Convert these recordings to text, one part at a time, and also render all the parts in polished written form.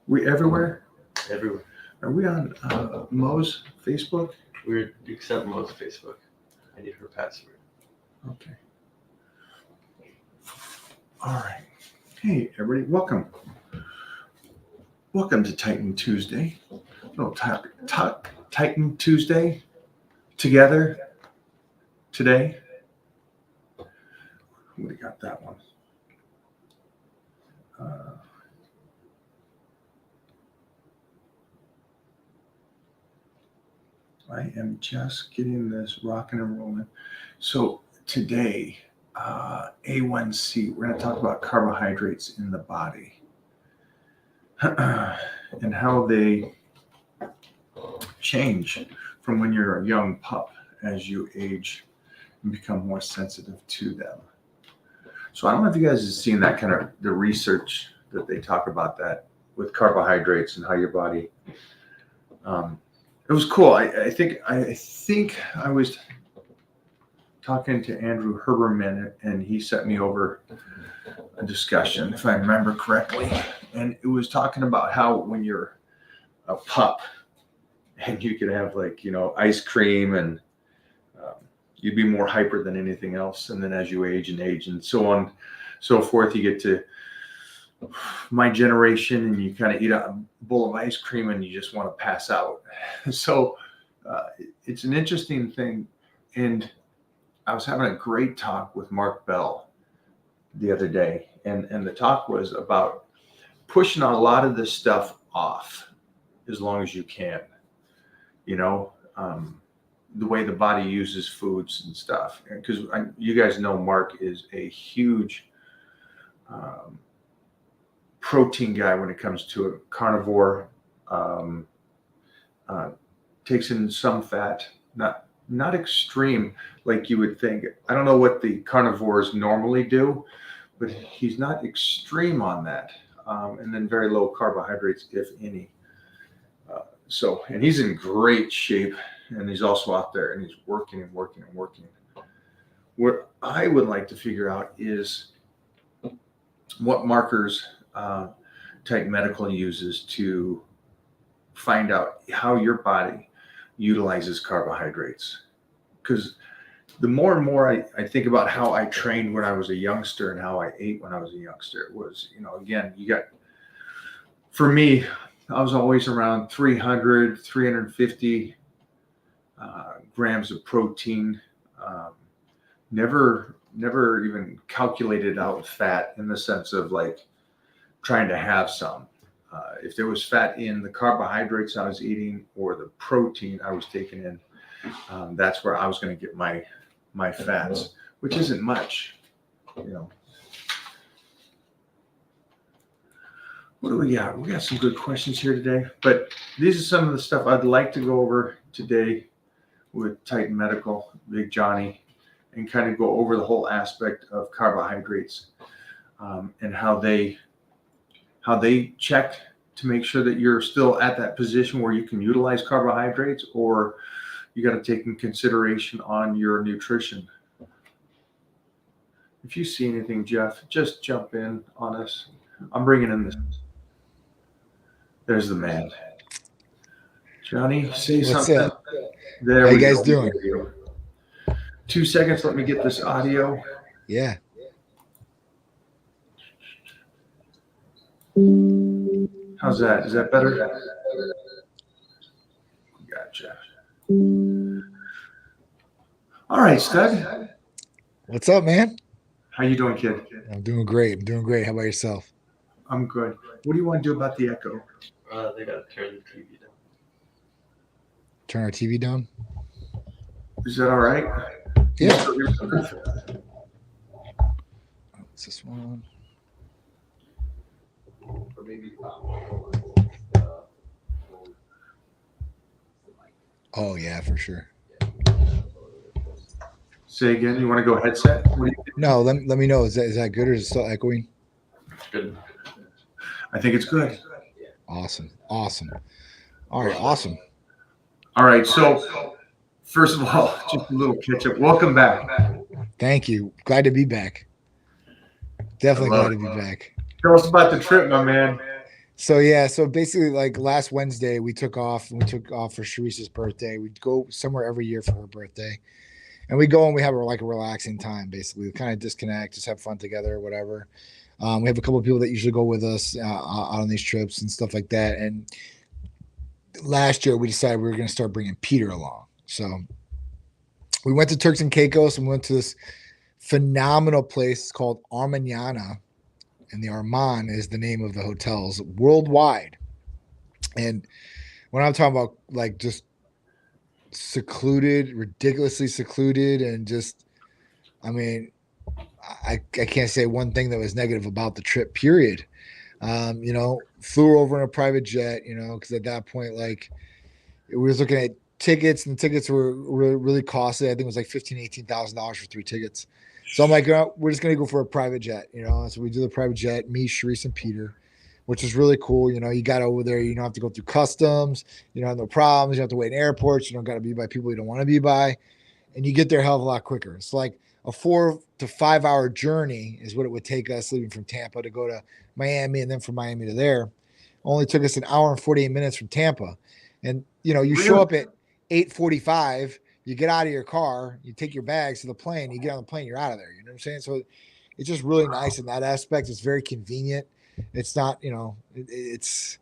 We everywhere? Everywhere. Are we on Mo's Facebook? We're except Mo's Facebook. I need her password. Okay. All right. Hey, everybody. Welcome. Welcome to Titan Tuesday. No, Titan Tuesday together today. We got that one. I am just getting this rocking and rolling. So today, A1C, we're going to talk about carbohydrates in the body and how they change from when you're a young pup as you age and become more sensitive to them. So I don't know if you guys have seen that kind of the research that they talk about that with carbohydrates and how your body. It was cool. I think I was talking to Andrew Herberman, and he sent me over a discussion, if I remember correctly, and it was talking about how when you're a pup, and you could have ice cream, and you'd be more hyper than anything else, and then as you age and so on, so forth, you get to my generation, and you kind of eat a bowl of ice cream and you just want to pass out. So it's an interesting thing. And I was having a great talk with Mark Bell the other day, and the talk was about pushing a lot of this stuff off as long as you can, the way the body uses foods and stuff. Because you guys know Mark is a huge protein guy when it comes to a carnivore, takes in some fat, not extreme like you would think. I don't know what the carnivores normally do, but he's not extreme on that. And then very low carbohydrates, if any. And he's in great shape, and he's also out there and he's working and working and working. What I would like to figure out is what markers Titan Medical uses to find out how your body utilizes carbohydrates. Because the more and more I think about how I trained when I was a youngster and how I ate when I was a youngster, it was, again, for me, I was always around 300, 350 grams of protein. Never even calculated out fat in the sense of trying to have some. If there was fat in the carbohydrates I was eating or the protein I was taking in, that's where I was going to get my fats, which isn't much, What do we got? We got some good questions here today, but these are some of the stuff I'd like to go over today with Titan Medical, Big Johnny, and kind of go over the whole aspect of carbohydrates and how they check to make sure that you're still at that position where you can utilize carbohydrates, or you got to take in consideration on your nutrition. If you see anything, Jeff, just jump in on us. I'm bringing in this. There's the man. Johnny, say What's something. up? There How we you guys go. doing? 2 seconds. Let me get this audio. Yeah. How's that? Is that better? Gotcha. All right, stud. What's up, man? How you doing, kid? I'm doing great. How about yourself? I'm good. What do you want to do about the echo? They gotta turn the TV down. Turn our TV down? Is that all right? Yeah. What's this one? Or maybe Oh, yeah, for sure. Say again. You want to go headset? What do you think? No, let me know. Is that good, or is it still echoing? good. I think it's good. Awesome. All right, awesome. All right. So, first of all, just a little catch up. Welcome back. Thank you. Glad to be back. Definitely glad to be back. Tell us about the trip, my man. So yeah, so basically like last Wednesday we took off and we took off for Sharice's birthday. We'd go somewhere every year for her birthday. And we go and we have like a relaxing time basically. We kind of disconnect, just have fun together or whatever. We have a couple of people that usually go with us out on these trips and stuff like that. And last year we decided we were going to start bringing Peter along. So we went to Turks and Caicos and we went to this phenomenal place called Armaniana, and the Arman is the name of the hotels worldwide. And when I'm talking about like just secluded, ridiculously secluded, and just, I mean, I can't say one thing that was negative about the trip, period. Flew over in a private jet, because at that point, like, we were looking at tickets, and tickets were really costly. I think it was like $18,000 for 3 tickets. So I'm like, we're just gonna go for a private jet, So we do the private jet, me, Sharice, and Peter, which is really cool. You got over there, you don't have to go through customs, you don't have no problems, you don't have to wait in airports, you don't got to be by people you don't want to be by, and you get there a hell of a lot quicker. It's like a 4 to 5 hour journey is what it would take us leaving from Tampa to go to Miami, and then from Miami to there. Only took us an hour and 48 minutes from Tampa. And you show up at 8:45, you get out of your car, you take your bags to the plane, you get on the plane, you're out of there. You know what I'm saying? So it's just really nice in that aspect. It's very convenient. It's not, it's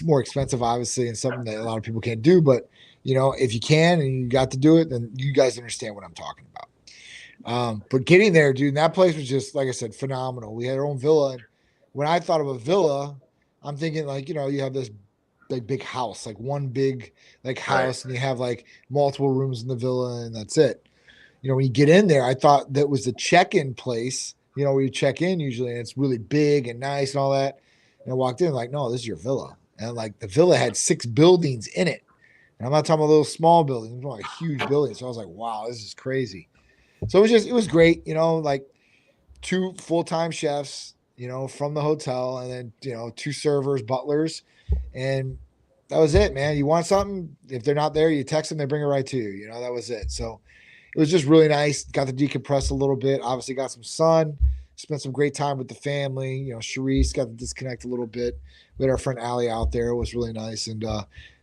more expensive, obviously, and something that a lot of people can't do. But if you can and you got to do it, then you guys understand what I'm talking about. But getting there, dude, that place was just, like I said, phenomenal. We had our own villa. And when I thought of a villa, I'm thinking like, you have this like big house, like one big like house, right, and you have like multiple rooms in the villa, and that's it. When you get in there, I thought that was the check-in place, where you check in usually, and it's really big and nice and all that. And I walked in like, no, this is your villa. And like the villa had 6 buildings in it. And I'm not talking about little small buildings, I'm talking like huge buildings. So I was like, wow, this is crazy. So it was great, like 2 full-time chefs, from the hotel, and then, 2 servers, butlers, and that was it, man. You want something, if they're not there, you text them, they bring it right to you. That was it. So it was just really nice. Got to decompress a little bit. Obviously, got some sun. Spent some great time with the family. Sharice got to disconnect a little bit. We had our friend Allie out there. It was really nice. And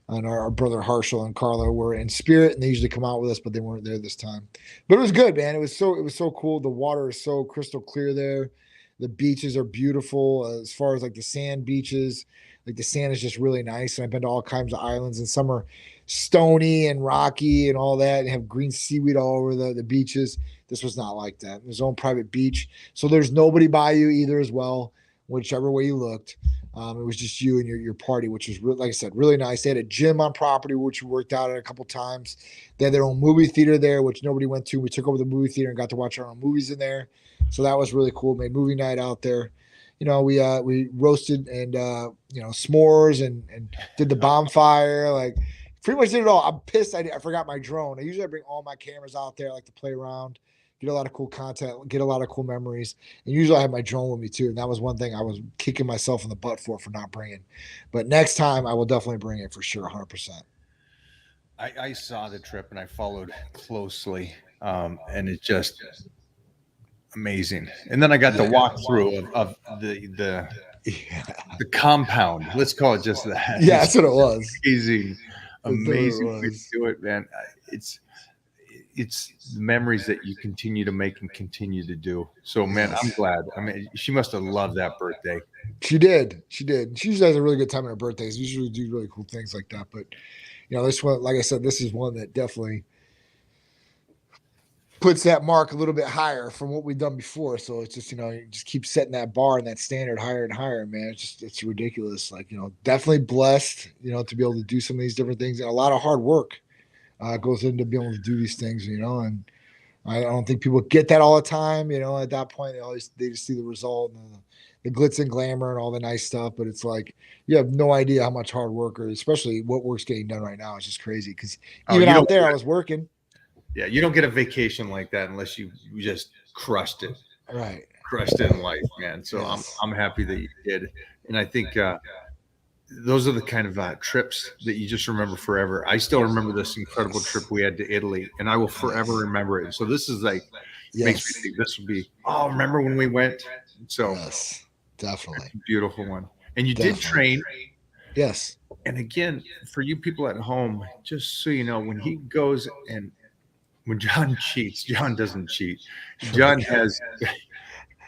our brother Harshal and Carla were in spirit, and they usually come out with us, but they weren't there this time. But it was good, man. It was so cool. The water is so crystal clear there. The beaches are beautiful. As far as like the sand beaches, like the sand is just really nice. And I've been to all kinds of islands, and some are stony and rocky and all that, and have green seaweed all over the beaches. This was not like that. There's own private beach, so there's nobody by you either as well, whichever way you looked. It was just you and your party, which was, like I said, really nice. They had a gym on property, which we worked out at a couple times. They had their own movie theater there, which nobody went to. We took over the movie theater and got to watch our own movies in there. So that was really cool. Made movie night out there. We roasted and s'mores and did the bonfire. Like, pretty much did it all. I'm pissed I forgot my drone. I usually bring all my cameras out there. I like to play around, get a lot of cool content, get a lot of cool memories. And usually I have my drone with me too. And that was one thing I was kicking myself in the butt for not bringing. But next time I will definitely bring it for sure, 100%. I saw the trip and I followed closely, and it's just amazing. And then I got the walkthrough of the compound. Let's call it just that. Yeah, that's what it was. Amazing way to do it, man. It's memories that you continue to make and continue to do. So, man, I'm glad. I mean, she must have loved that birthday. She did. She usually has a really good time on her birthdays. Usually do really cool things like that. But, this one, like I said, this is one that definitely puts that mark a little bit higher from what we've done before. So it's just, you just keep setting that bar and that standard higher and higher, man. It's ridiculous. Like, definitely blessed, to be able to do some of these different things, and a lot of hard work goes into being able to do these things, and I don't think people get that all the time, at that point, they just see the result and the glitz and glamour and all the nice stuff. But it's like, you have no idea how much hard work, or especially what work's getting done right now. It's just crazy. Cause even out there, I was working. Yeah, you don't get a vacation like that unless you just crushed it. Right. Crushed it in life, man. So yes. I'm happy that you did. And I think those are the kind of trips that you just remember forever. I still remember this incredible trip we had to Italy, and I will forever remember it. So this is like, makes me think this would be, remember when we went? So yes, definitely. Beautiful one. And you did train. Yes. And again, for you people at home, just so you know, when he goes and when John cheats, John doesn't cheat. John has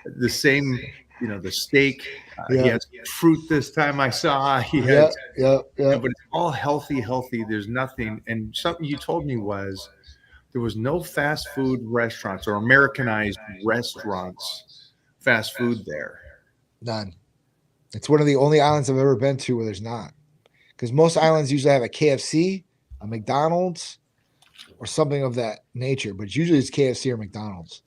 the same, the steak. He Yeah. has fruit this time I saw. He Yeah. has, Yeah. Yeah. but it's all healthy. There's nothing. And something you told me was there was no fast food restaurants or Americanized restaurants, fast food there. None. It's one of the only islands I've ever been to where there's not. Because most islands usually have a KFC, a McDonald's, or something of that nature. But usually it's KFC or McDonald's.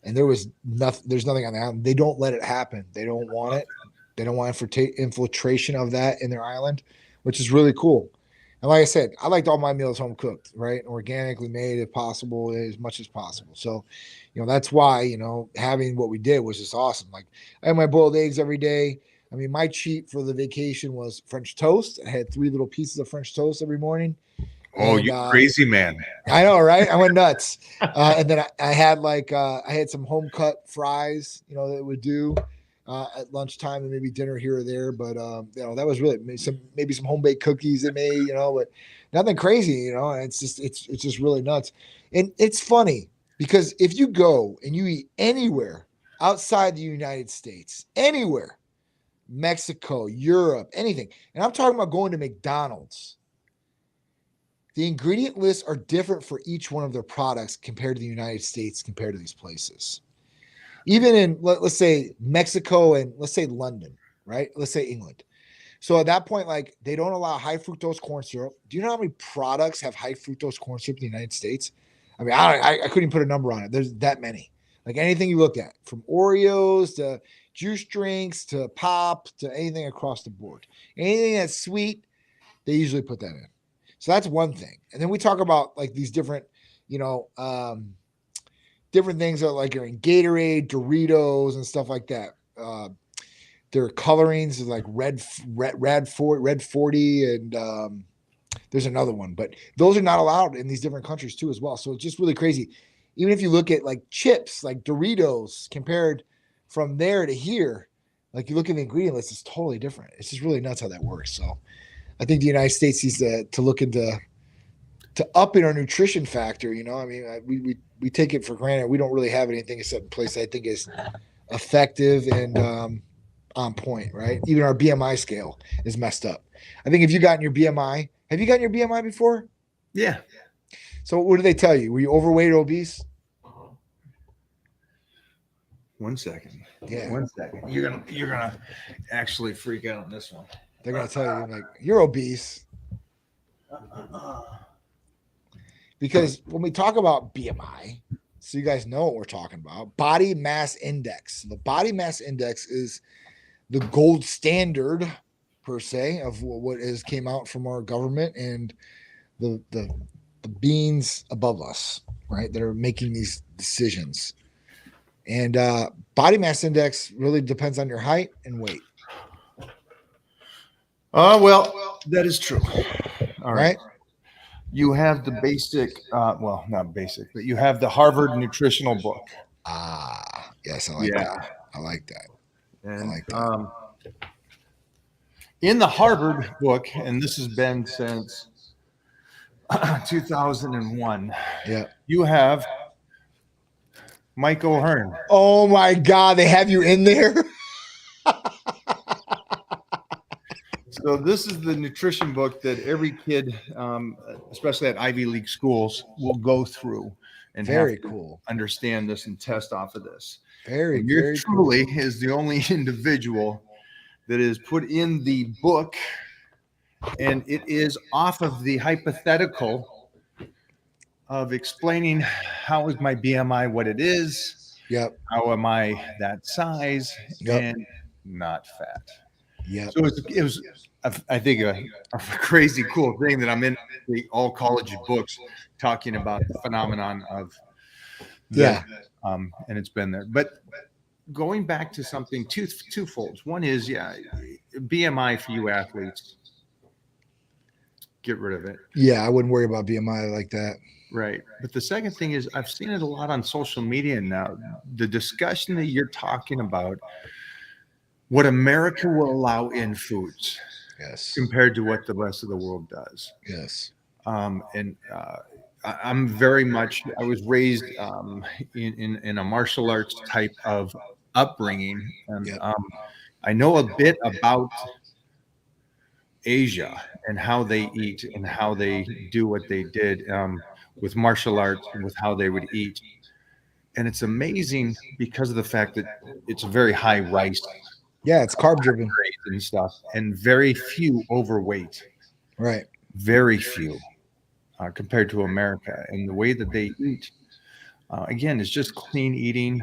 And there was nothing. There's nothing on the island. They don't let it happen. They don't want it. They don't want infiltration of that in their island, which is really cool. And like I said, I liked all my meals home cooked, right? Organically made if possible, as much as possible. So, that's why, having what we did was just awesome. Like I had my boiled eggs every day. I mean, my cheat for the vacation was French toast. I had 3 little pieces of French toast every morning. Oh, And, you crazy man. I know, right? I went nuts. And then I had I had some home cut fries, that would do at lunchtime and maybe dinner here or there. But, that was really maybe some home baked cookies they made, but nothing crazy, and it's just really nuts. And it's funny because if you go and you eat anywhere outside the United States, anywhere, Mexico, Europe, anything, and I'm talking about going to McDonald's, the ingredient lists are different for each one of their products compared to the United States, compared to these places. Even in, let's say, Mexico and let's say London, right? Let's say England. So at that point, they don't allow high fructose corn syrup. Do you know how many products have high fructose corn syrup in the United States? I mean, I couldn't even put a number on it. There's that many. Like anything you look at, from Oreos to juice drinks to pop to anything across the board. Anything that's sweet, they usually put that in. So that's one thing. And then we talk about these different, different things that are in Gatorade, Doritos, and stuff like that. Their colorings is like red 40, and there's another one, but those are not allowed in these different countries too as well. So it's just really crazy. Even if you look at chips, like Doritos, compared from there to here, you look at the ingredient list, it's totally different. It's just really nuts how that works. So I think the United States needs to look into upping our nutrition factor. I mean, we take it for granted. We don't really have anything set in place I think is effective and on point, right? Even our BMI scale is messed up. I think if you gotten your BMI, have you gotten your BMI before? Yeah. So what do they tell you? Were you overweight or obese? 1 second. Yeah. 1 second. You're gonna actually freak out on this one. They're gonna tell you you're obese. Because when we talk about BMI, so you guys know what we're talking about, body mass index. The body mass index is the gold standard per se of what came out from our government and the beings above us, right, that are making these decisions. And body mass index really depends on your height and weight. Well, that is true. All right. Right? You have the basic, well, not basic, but you have the Harvard nutritional book. Yes, I like that. I like that. And, I like that. In the Harvard book, and this has been since 2001, Yeah. you have Mike O'Hearn. Oh my God, they have you in there? So this is the nutrition book that every kid, especially at Ivy League schools, will go through and Very cool. Understand this and test off of this. Very, And you're very truly cool. is the only individual that is put in the book, and it is off of the hypothetical of explaining how is my BMI what it is. Yep. How am I that size and not fat? Yeah. So it was I think a crazy cool thing that I'm in the all college books talking about the phenomenon of that, and it's been there. But going back to something twofold. One is BMI for you athletes. Get rid of it. Yeah, I wouldn't worry about BMI like that. Right. But the second thing is I've seen it a lot on social media now. The discussion that you're talking about what America will allow in foods Yes. compared to what the rest of the world does. Yes. And I'm very much, I was raised in a martial arts type of upbringing. And Yep. I know a bit about Asia and how they eat and how they do what they did with martial arts and with how they would eat. And it's amazing because of the fact that it's very high rice Yeah, it's carb driven. and stuff, and very few overweight, Right. very few compared to America. And the way that they eat, again, is just clean eating.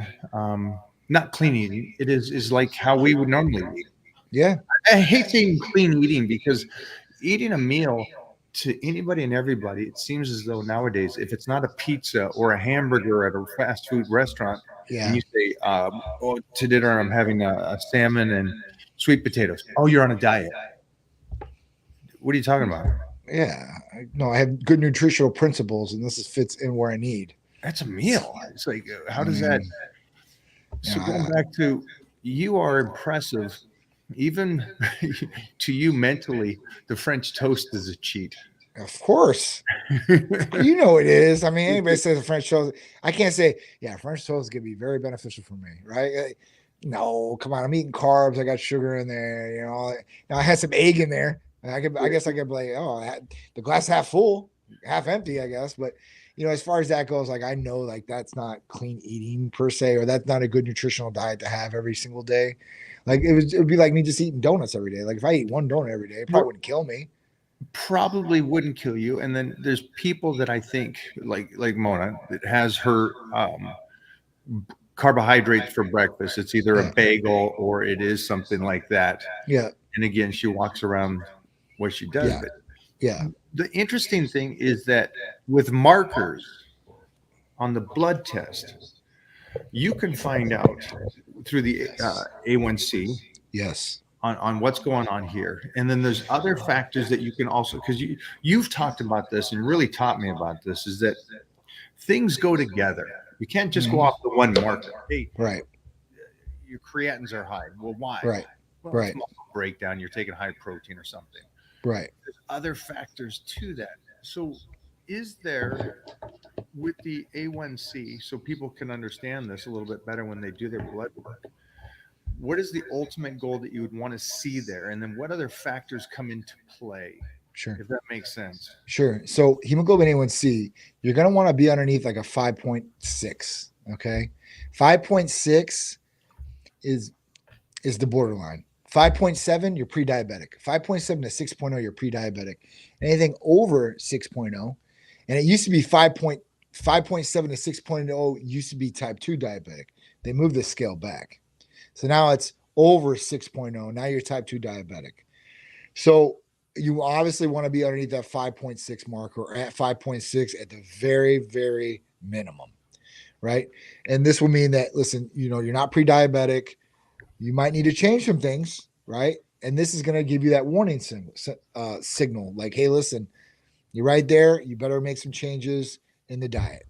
Not clean eating. It is like how we would normally eat. Yeah. I hate saying clean eating because eating a meal to anybody and everybody, it seems as though nowadays, if it's not a pizza or a hamburger at a fast food restaurant, Yeah. and you say, "Oh, to dinner I'm having a salmon and sweet potatoes." Oh, you're on a diet. What are you talking about? Yeah. No, I have good nutritional principles, and fits in where I need. That's a meal. It's like, how does that? So Yeah, going back to, you are impressive, even to you mentally. The French toast is a cheat. Of course. You know it is. I mean, anybody says a French toast, I can't say, yeah, French toast is going to be very beneficial for me, right? No, come on. I'm eating carbs. I got sugar in there. You know, now I had some egg in there. I guess I could be like, oh, the glass half full, half empty, I guess. But, you know, as far as that goes, like, I know like that's not clean eating per se, or that's not a good nutritional diet to have every single day. Like it would be like me just eating donuts every day. Like if I eat one donut every day, it probably wouldn't kill me. Probably wouldn't kill you. And then there's people that I think like Mona that has her carbohydrates for breakfast. It's either a bagel or it is something like that. Yeah. And again, she walks around what she does. Yeah. But Yeah. the interesting thing is that with markers on the blood test, you can find out through the A1C Yes. on what's going on here. And then there's other factors that you can also, because you've talked about this and really taught me about this, is that things go together. You can't just go off the one marker. Hey, Right. your creatines are high. Well, why? Right. Well, Right. it's muscle breakdown. You're taking high protein or something. Right. There's other factors to that. So is there, with the A1C, so people can understand this a little bit better when they do their blood work, what is the ultimate goal that you would want to see there? And then what other factors come into play? Sure. If that makes sense. Sure. So hemoglobin A1C, you're going to want to be underneath like a 5.6. Okay. 5.6 is the borderline. 5.7, you're pre-diabetic. 5.7 to 6.0, you're pre-diabetic. Anything over 6.0, and it used to be 5.7 to 6.0 used to be type 2 diabetic. They moved the scale back. So now it's over 6.0. Now you're type 2 diabetic. So you obviously want to be underneath that 5.6 mark, or at 5.6 at the very, very minimum, right? And this will mean that, listen, you know, you're not pre-diabetic. You might need to change some things, right? And this is going to give you that warning signal, like, hey, listen, you're right there. You better make some changes in the diet.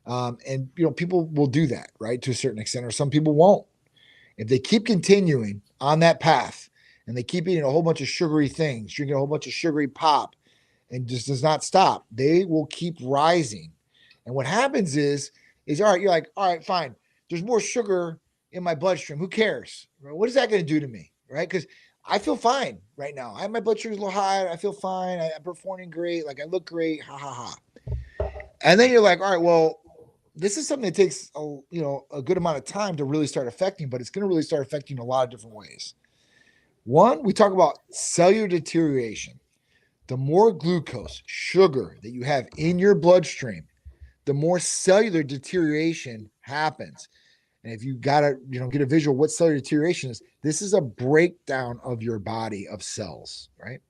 And, you know, people will do that, right, to a certain extent, or some people won't. If they keep continuing on that path and they keep eating a whole bunch of sugary things, drinking a whole bunch of sugary pop, and just does not stop, they will keep rising. And what happens is all right, you're like, all right, fine. There's more sugar in my bloodstream. Who cares? What is that going to do to me? Right? Because I feel fine right now. My blood sugar's a little high. I feel fine. I'm performing great. Like I look great. Ha ha ha. And then you're like, all right, well, this is something that takes a good amount of time to really start affecting, but it's going to really start affecting a lot of different ways. One, we talk about cellular deterioration. The more glucose, sugar that you have in your bloodstream, the more cellular deterioration happens. And if you got to, get a visual what cellular deterioration is, this is a breakdown of your body of cells, right?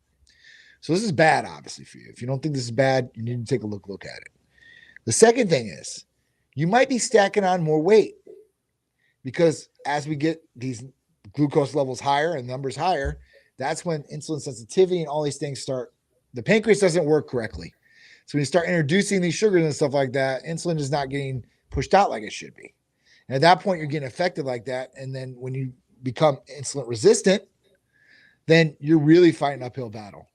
So this is bad, obviously, for you. If you don't think this is bad, you need to take a look at it. The second thing is you might be stacking on more weight, because as we get these glucose levels higher and numbers higher, that's when insulin sensitivity and all these things start. The pancreas doesn't work correctly. So when you start introducing these sugars and stuff like that, insulin is not getting pushed out like it should be. And at that point, you're getting affected like that. And then when you become insulin resistant, then you're really fighting an uphill battle.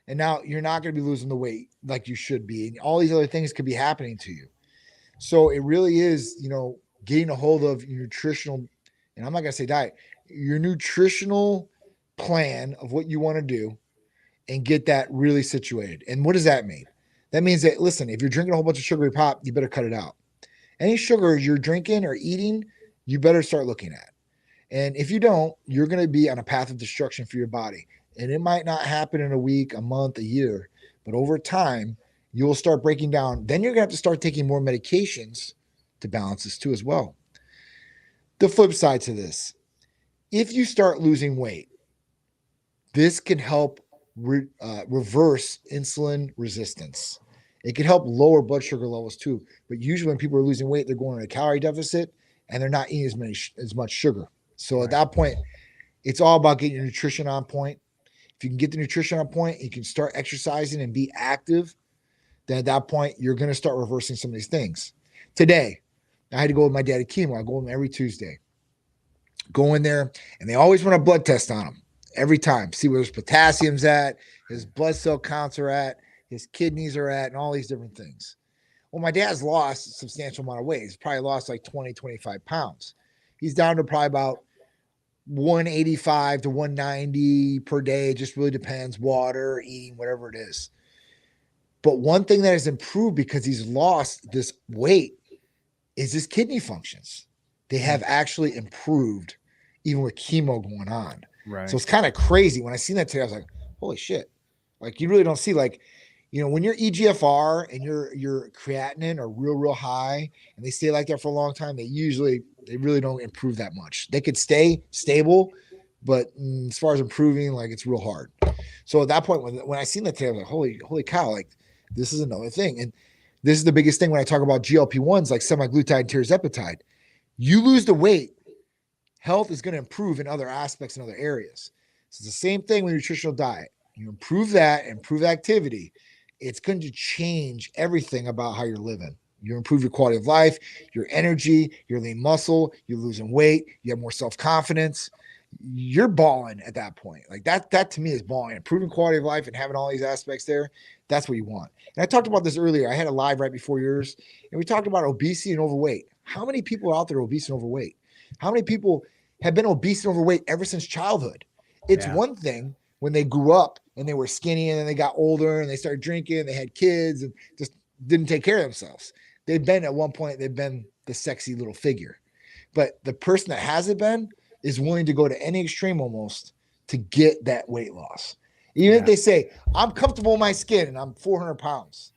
And now you're not going to be losing the weight like you should be. And all these other things could be happening to you. So it really is, getting a hold of your nutritional, and I'm not going to say diet, your nutritional plan of what you want to do and get that really situated. And what does that mean? That means that, listen, if you're drinking a whole bunch of sugary pop, you better cut it out. Any sugar you're drinking or eating, you better start looking at. And if you don't, you're going to be on a path of destruction for your body. And it might not happen in a week, a month, a year, but over time, you'll start breaking down. Then you're going to have to start taking more medications to balance this too as well. The flip side to this, if you start losing weight, this can help reverse insulin resistance. It can help lower blood sugar levels too. But usually when people are losing weight, they're going on a calorie deficit and they're not eating as much sugar. So at that point, it's all about getting your nutrition on point. If you can get the nutrition on point, you can start exercising and be active, then at that point, you're going to start reversing some of these things. Today, I had to go with my dad to chemo. I go with him every Tuesday. Go in there, and they always run a blood test on him every time. See where his potassium's at, his blood cell counts are at, his kidneys are at, and all these different things. Well, my dad's lost a substantial amount of weight. He's probably lost like 20, 25 pounds. He's down to probably about 185 to 190 per day. It just really depends, water, eating, whatever it is. But one thing that has improved because he's lost this weight is his kidney functions. They have actually improved even with chemo going on. Right. So it's kind of crazy. When I seen that today, I was like, holy shit. Like you really don't see when your EGFR and your creatinine are real high and they stay like that for a long time, they really don't improve that much. They could stay stable, but as far as improving, like it's real hard. So at that point, when I seen that today, I was like, holy cow, like this is another thing. And this is the biggest thing when I talk about GLP-1s, like semaglutide and tirzepatide. You lose the weight, health is going to improve in other aspects in other areas. So it's the same thing with nutritional diet. You improve that, improve activity. It's going to change everything about how you're living. You improve your quality of life, your energy, your lean muscle, you're losing weight, you have more self-confidence. You're balling at that point. Like that to me is balling. Improving quality of life and having all these aspects there, that's what you want. And I talked about this earlier. I had a live right before yours, and we talked about obesity and overweight. How many people are out there obese and overweight? How many people have been obese and overweight ever since childhood? It's one thing when they grew up and they were skinny and then they got older and they started drinking, they had kids and just didn't take care of themselves. They've been at one point, they've been the sexy little figure. But the person that hasn't been is willing to go to any extreme almost to get that weight loss. Even if they say, I'm comfortable in my skin and I'm 400 pounds,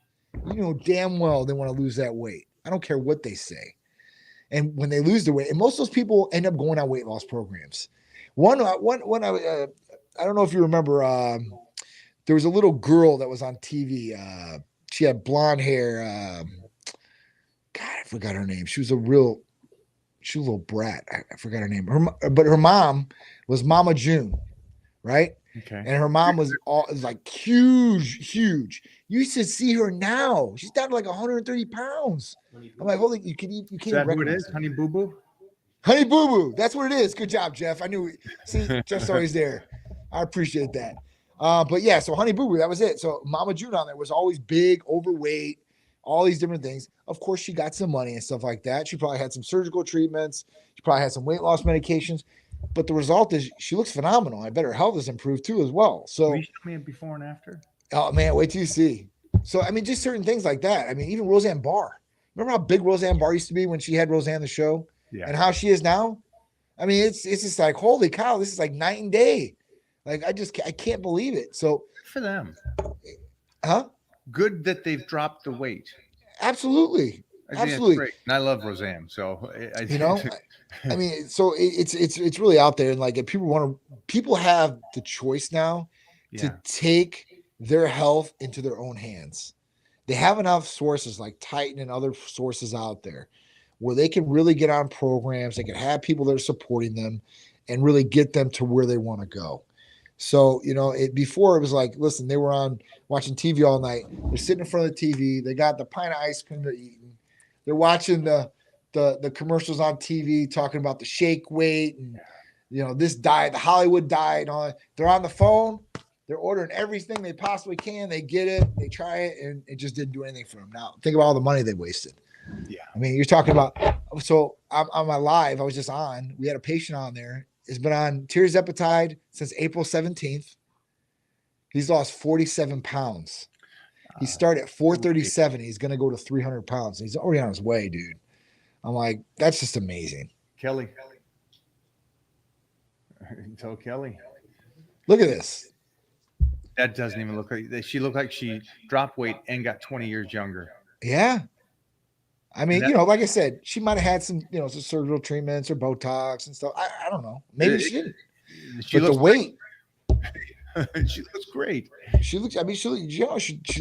you know damn well they want to lose that weight. I don't care what they say. And when they lose the weight, and most of those people end up going on weight loss programs. I don't know if you remember, there was a little girl that was on TV. She had blonde hair. God, I forgot her name. She was a little brat. I forgot her name. But her mom was Mama June, right? Okay. And her mom was like huge. You should see her now. She's down to like 130 pounds. I'm like, holy, you can't Is that who it is? her. Honey Boo Boo? Honey Boo Boo. That's what it is. Good job, Jeff. I knew. See, Jeff's always there. I appreciate that. But yeah, so Honey Boo Boo, that was it. So Mama June on there was always big, overweight, all these different things. Of course, she got some money and stuff like that. She probably had some surgical treatments. She probably had some weight loss medications. But the result is she looks phenomenal. I bet her health has improved too as well. So, will you show me a before and after? Oh man, wait till you see. So I mean, just certain things like that. I mean, even Roseanne Barr. Remember how big Roseanne Barr used to be when she had Roseanne the show, and how she is now? I mean, it's just like holy cow, this is like night and day. Like I can't believe it. So good for them, huh? Good that they've dropped the weight. Absolutely. Absolutely. Great. And I love Roseanne. So I mean, so it's really out there. And like, if people have the choice now to take their health into their own hands. They have enough sources like Titan and other sources out there where they can really get on programs. They can have people that are supporting them and really get them to where they want to go. So, before it was like, listen, they were on watching TV all night. They're sitting in front of the TV. They got the pint of ice cream they're eating. They're watching the commercials on TV talking about the shake weight and this diet, the Hollywood diet, and all that. They're on the phone. They're ordering everything they possibly can. They get it. They try it, and it just didn't do anything for them. Now, think about all the money they wasted. Yeah. I mean, you're talking about – so I'm on my live. I was just on. We had a patient on there. He's been on tirzepatide since April 17th. He's lost 47 pounds. He started at 437. He's going to go to 300 pounds. He's already on his way, dude. I'm like, that's just amazing. Kelly. Tell Kelly. Look at this. That doesn't even look like she looked like she dropped weight and got 20 years younger. Yeah. I mean, like I said, she might have had some, some surgical treatments or Botox and stuff. I don't know. Maybe she didn't. But the weight. She looks great. She looks, I mean, she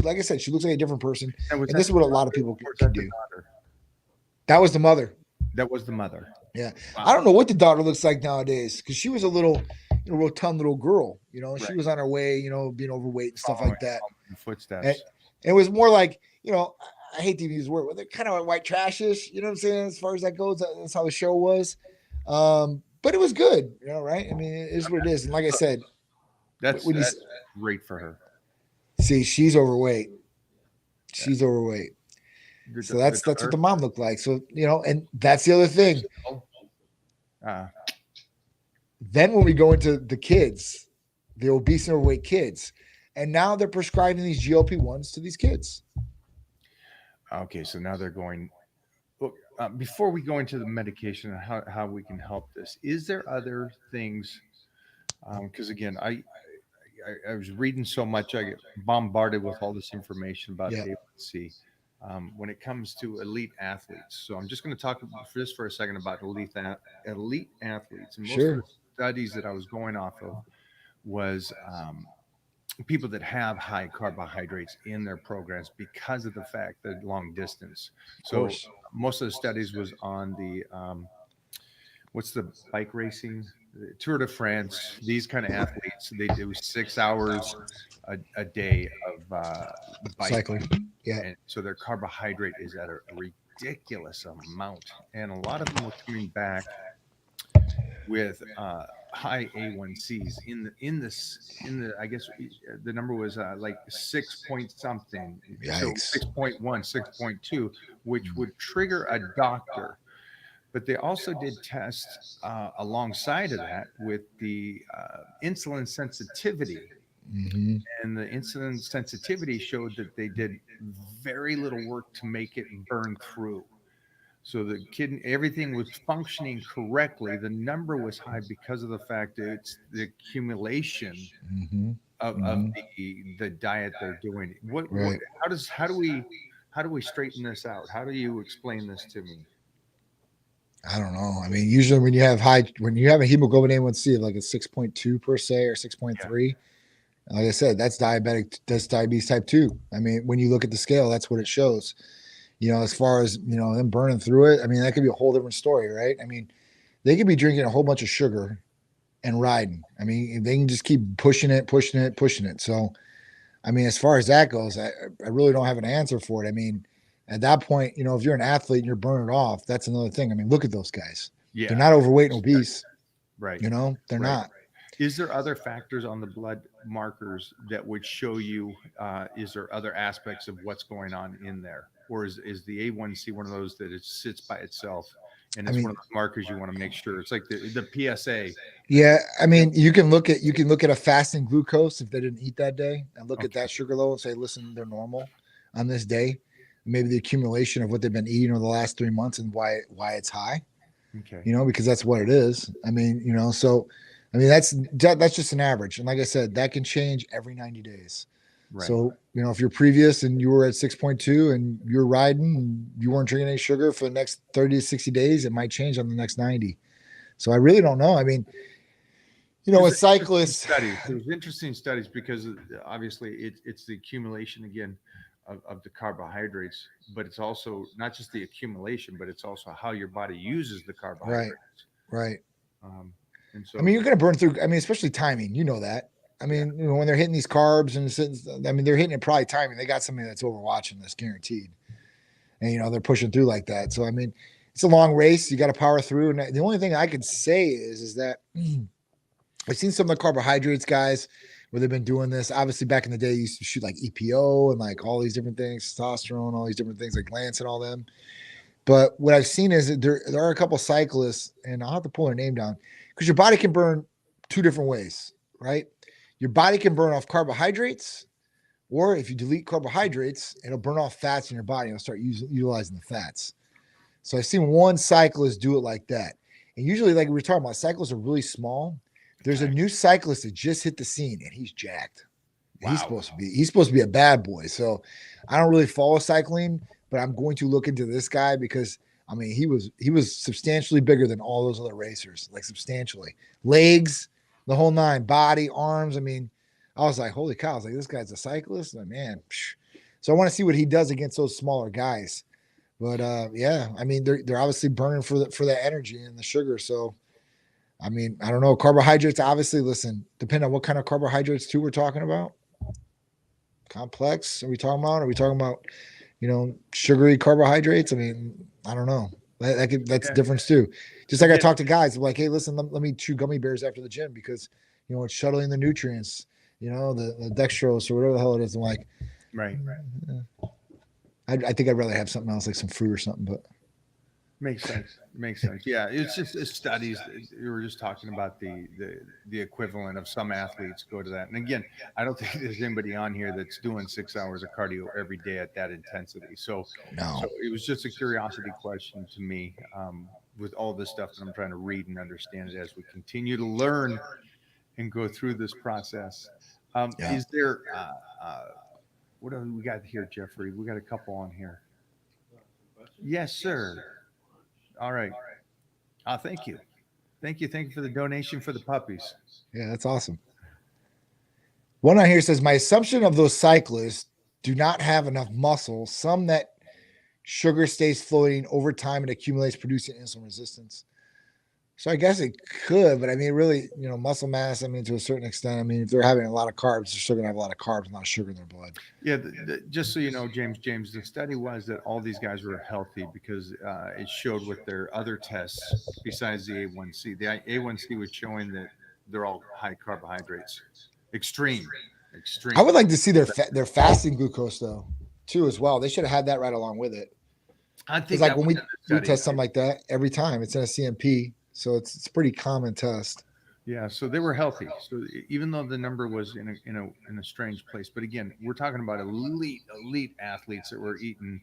like I said, she looks like a different person. And this is what a lot of people can do. That was the mother. That was the mother. Yeah. Wow. I don't know what the daughter looks like nowadays because she was a little, rotund little girl, right. She was on her way, being overweight and stuff like that. Footsteps. And it was more like, I hate to even use the word, but they're kind of white trashish, you know what I'm saying? As far as that goes, that's how the show was. But it was good, right? I mean, it is what it is. And like I said, that's great for her. See, she's overweight. She's overweight. So that's what the mom looked like. So, and that's the other thing. Then when we go into the kids, the obese and overweight kids, and now they're prescribing these GLP-1s to these kids. Okay, so now they're going. Well, before we go into the medication and how we can help this, is there other things? Because again, I was reading so much, I get bombarded with all this information about A1C. When it comes to elite athletes, so I'm just going to talk for a second about elite athletes. And most of the studies that I was going off of was people that have high carbohydrates in their programs because of the fact that long distance. So most of the studies was on the what's the bike racing, the Tour de France. These kind of athletes, they do 6 hours a day of bike cycling. Yeah. And so their carbohydrate is at a ridiculous amount, and a lot of them were coming back with high A1Cs in the I guess the number was like 6 point something. Yikes. So 6.1, 6.2, which would trigger a doctor. But they also did tests alongside of that with the insulin sensitivity. Mm-hmm. And the insulin sensitivity showed that they did very little work to make it burn through. So the kidney, everything was functioning correctly. The number was high because of the fact that it's the accumulation of the diet they're doing. How do we straighten this out? How do you explain this to me? I don't know. I mean, usually when you have a hemoglobin A1C of like a 6.2 per se or 6.3, like I said, that's diabetes type 2. I mean, when you look at the scale, that's what it shows. As far as, them burning through it, I mean, that could be a whole different story, right? I mean, they could be drinking a whole bunch of sugar and riding. I mean, they can just keep pushing it. So, I mean, as far as that goes, I really don't have an answer for it. I mean, at that point, if you're an athlete and you're burning it off, that's another thing. I mean, look at those guys. Yeah. They're not overweight and obese. Right. They're not. Is there other factors on the blood markers that would show you, is there other aspects of what's going on in there? Or is the A1C one of those that it sits by itself and it's one of those markers you want to make sure? It's like the PSA. Yeah. I mean, you can look at a fasting glucose if they didn't eat that day and look at that sugar level and say, listen, they're normal on this day. Maybe the accumulation of what they've been eating over the last 3 months and why it's high. Okay. Because that's what it is. I mean, so I mean, that's just an average. And like I said, that can change every 90 days. Right. So, if you're previous and you were at 6.2 and you're riding and you weren't drinking any sugar for the next 30 to 60 days, it might change on the next 90. So I really don't know. I mean, with cyclists. There's interesting studies because obviously it's the accumulation again of the carbohydrates, but it's also not just the accumulation, but it's also how your body uses the carbohydrates. Right. And so, I mean, you're going to burn through. I mean, especially timing. That. I mean, when they're hitting these carbs and I mean, they're hitting it probably timing. They got somebody that's overwatching this, guaranteed. And they're pushing through like that. So I mean, it's a long race. You got to power through. And the only thing I could say is that I've seen some of the carbohydrates guys where they've been doing this. Obviously, back in the day, you used to shoot like EPO and like all these different things, testosterone, all these different things like Lance and all them. But what I've seen is that there are a couple cyclists, and I'll have to pull their name down because your body can burn two different ways, right? Your body can burn off carbohydrates, or if you delete carbohydrates, it'll burn off fats in your body. It'll start utilizing the fats. So I've seen one cyclist do it like that. And usually, like we were talking about, cyclists are really small. There's a new cyclist that just hit the scene, and he's jacked. Wow. He's supposed to be a bad boy. So I don't really follow cycling, but I'm going to look into this guy because I mean he was substantially bigger than all those other racers, like substantially. Legs, the whole nine, body, arms. I mean, I was like, holy cow! I was like, this guy's a cyclist. Like, man. So I want to see what he does against those smaller guys. But yeah, I mean, they're obviously burning for that energy and the sugar. So I mean, I don't know. Carbohydrates, obviously, listen, depending on what kind of carbohydrates too we're talking about. Complex, are we talking about? Are we talking about, sugary carbohydrates? I mean, I don't know. That's difference too. Just like I talk to guys, I'm like, hey, listen, let me chew gummy bears after the gym because it's shuttling the nutrients, the dextrose or whatever the hell it is. I'm like, right. I think I'd rather have something else, like some fruit or something, but makes sense. Yeah, it's studies. We were just talking about the equivalent of some athletes go to that. And again, I don't think there's anybody on here that's doing 6 hours of cardio every day at that intensity. So it was just a curiosity question to me with all this stuff that I'm trying to read and understand it as we continue to learn and go through this process. Is there what do we got here, Jeffrey? We got a couple on here. Yes, sir. All right. Thank you for the donation for the puppies. Yeah, that's awesome. One on here says, my assumption of those cyclists do not have enough muscle. Some that sugar stays floating over time and accumulates, producing insulin resistance. So I guess it could, but I mean, really, muscle mass, I mean, to a certain extent, I mean, if they're having a lot of carbs, they're still going to have a lot of carbs, not sugar in their blood. Yeah. Just so you know, James, the study was that all these guys were healthy because it showed with their other tests, besides the A1C, the A1C was showing that they're all high carbohydrates, extreme. I would like to see their fasting glucose though, too, as well. They should have had that right along with it. I think like when we test something like that every time, it's in a CMP. So it's a pretty common test. Yeah, so they were healthy. So even though the number was in a strange place, but again, we're talking about elite athletes that were eating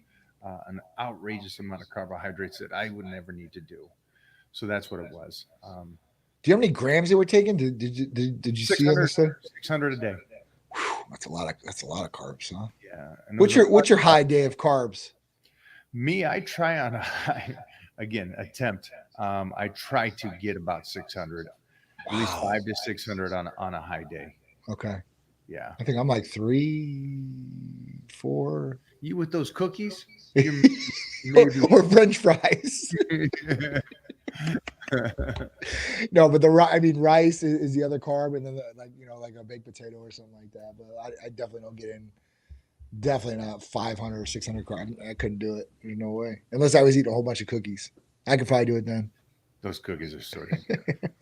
an outrageous amount of carbohydrates that I would never need to do. So that's what it was. Do you know how many grams they were taking? Did you see on this thing? 600 a day. Whew, that's a lot of carbs, huh? Yeah. What's your high day of carbs? Me, I try on a high. Again, attempt. I try to get about 600, at least 500 to 600 on a high day. Okay. Yeah. I think I'm like 3, 4. You with those cookies? or French fries. No, but rice is the other carb, and then like a baked potato or something like that. But I definitely don't get in. Definitely not 500 or 600 carbs. I couldn't do it. There's no way. Unless I was eating a whole bunch of cookies. I could probably do it then. Those cookies are so good.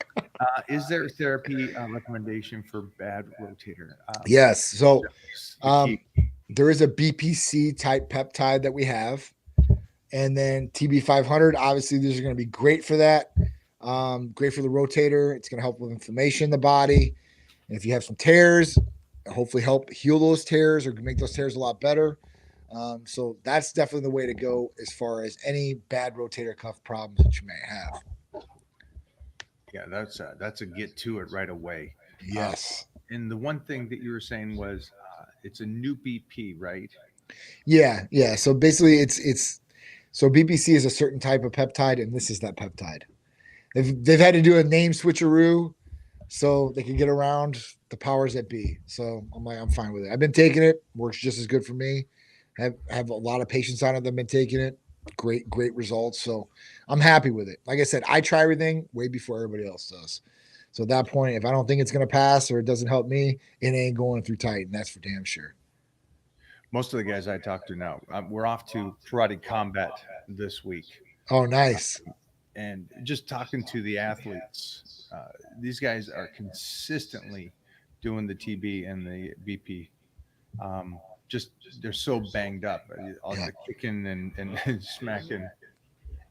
Is there a therapy recommendation for bad rotator? Yes. So there is a BPC type peptide that we have. And then TB500. Obviously, these are going to be great for that. Great for the rotator. It's going to help with inflammation in the body. And if you have some tears, hopefully help heal those tears or make those tears a lot better. So that's definitely the way to go as far as any bad rotator cuff problems that you may have. Yeah, that's a get to it right away. Yes. And the one thing that you were saying was it's a new BP, right? Yeah. So basically so BPC is a certain type of peptide, and this is that peptide. They've had to do a name switcheroo so they can get around the powers that be. So I'm fine with it. I've been taking it. Works just as good for me. Have a lot of patients on it that have been taking it. Great results. So I'm happy with it. Like I said, I try everything way before everybody else does. So at that point, if I don't think it's going to pass or it doesn't help me, it ain't going through Titan. That's for damn sure. Most of the guys I talk to now, we're off to karate combat this week. Oh, nice. And just talking to the athletes, these guys are consistently doing the TB and the BP. Just they're so banged up, all Yeah. the kicking and smacking.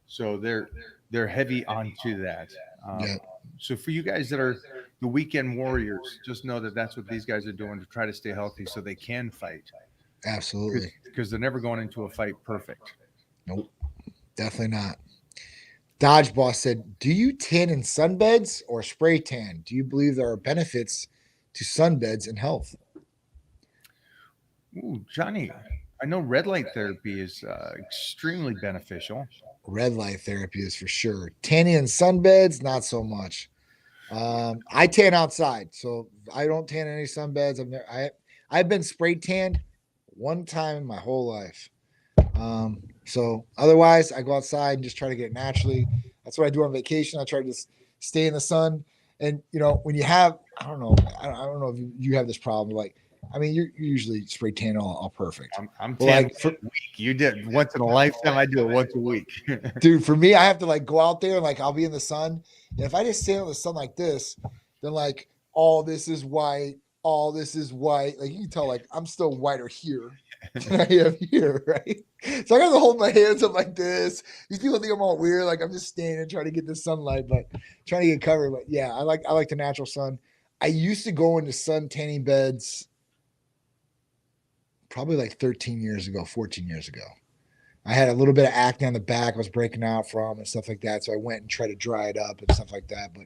So they're heavy onto that. Yeah. So for you guys that are the weekend warriors, just know that that's what these guys are doing to try to stay healthy so they can fight. Absolutely. Because they're never going into a fight perfect. Nope. Definitely not. Dodge Boss said, do you tan in sunbeds or spray tan? Do you believe there are benefits to sunbeds and health? Ooh, Johnny, I know red light therapy is extremely beneficial. Red light therapy is for sure. Tanning in sunbeds, not so much. I tan outside, so I don't tan in any sunbeds. I've been spray tanned one time in my whole life. So otherwise, I go outside and just try to get it naturally. That's what I do on vacation. I try to just stay in the sun. And when you have, I don't know if you have this problem. Like, I mean, you're usually spray tan all perfect. I'm But tan like for, once a week. You did once in a lifetime. I do it once a week. dude, for me, I have to like go out there and like I'll be in the sun. And if I just stand in the sun like this, then like all this is white, all this is white. Like you can tell, like I'm still whiter here than I am here, right? So I got to hold my hands up like this. These people think I'm all weird, like I'm just standing trying to get the sunlight, but trying to get covered. But yeah, I like the natural sun. I used to go into sun tanning beds probably like 13 years ago, 14 years ago. I had a little bit of acne on the back I was breaking out from and stuff like that. So I went and tried to dry it up and stuff like that. But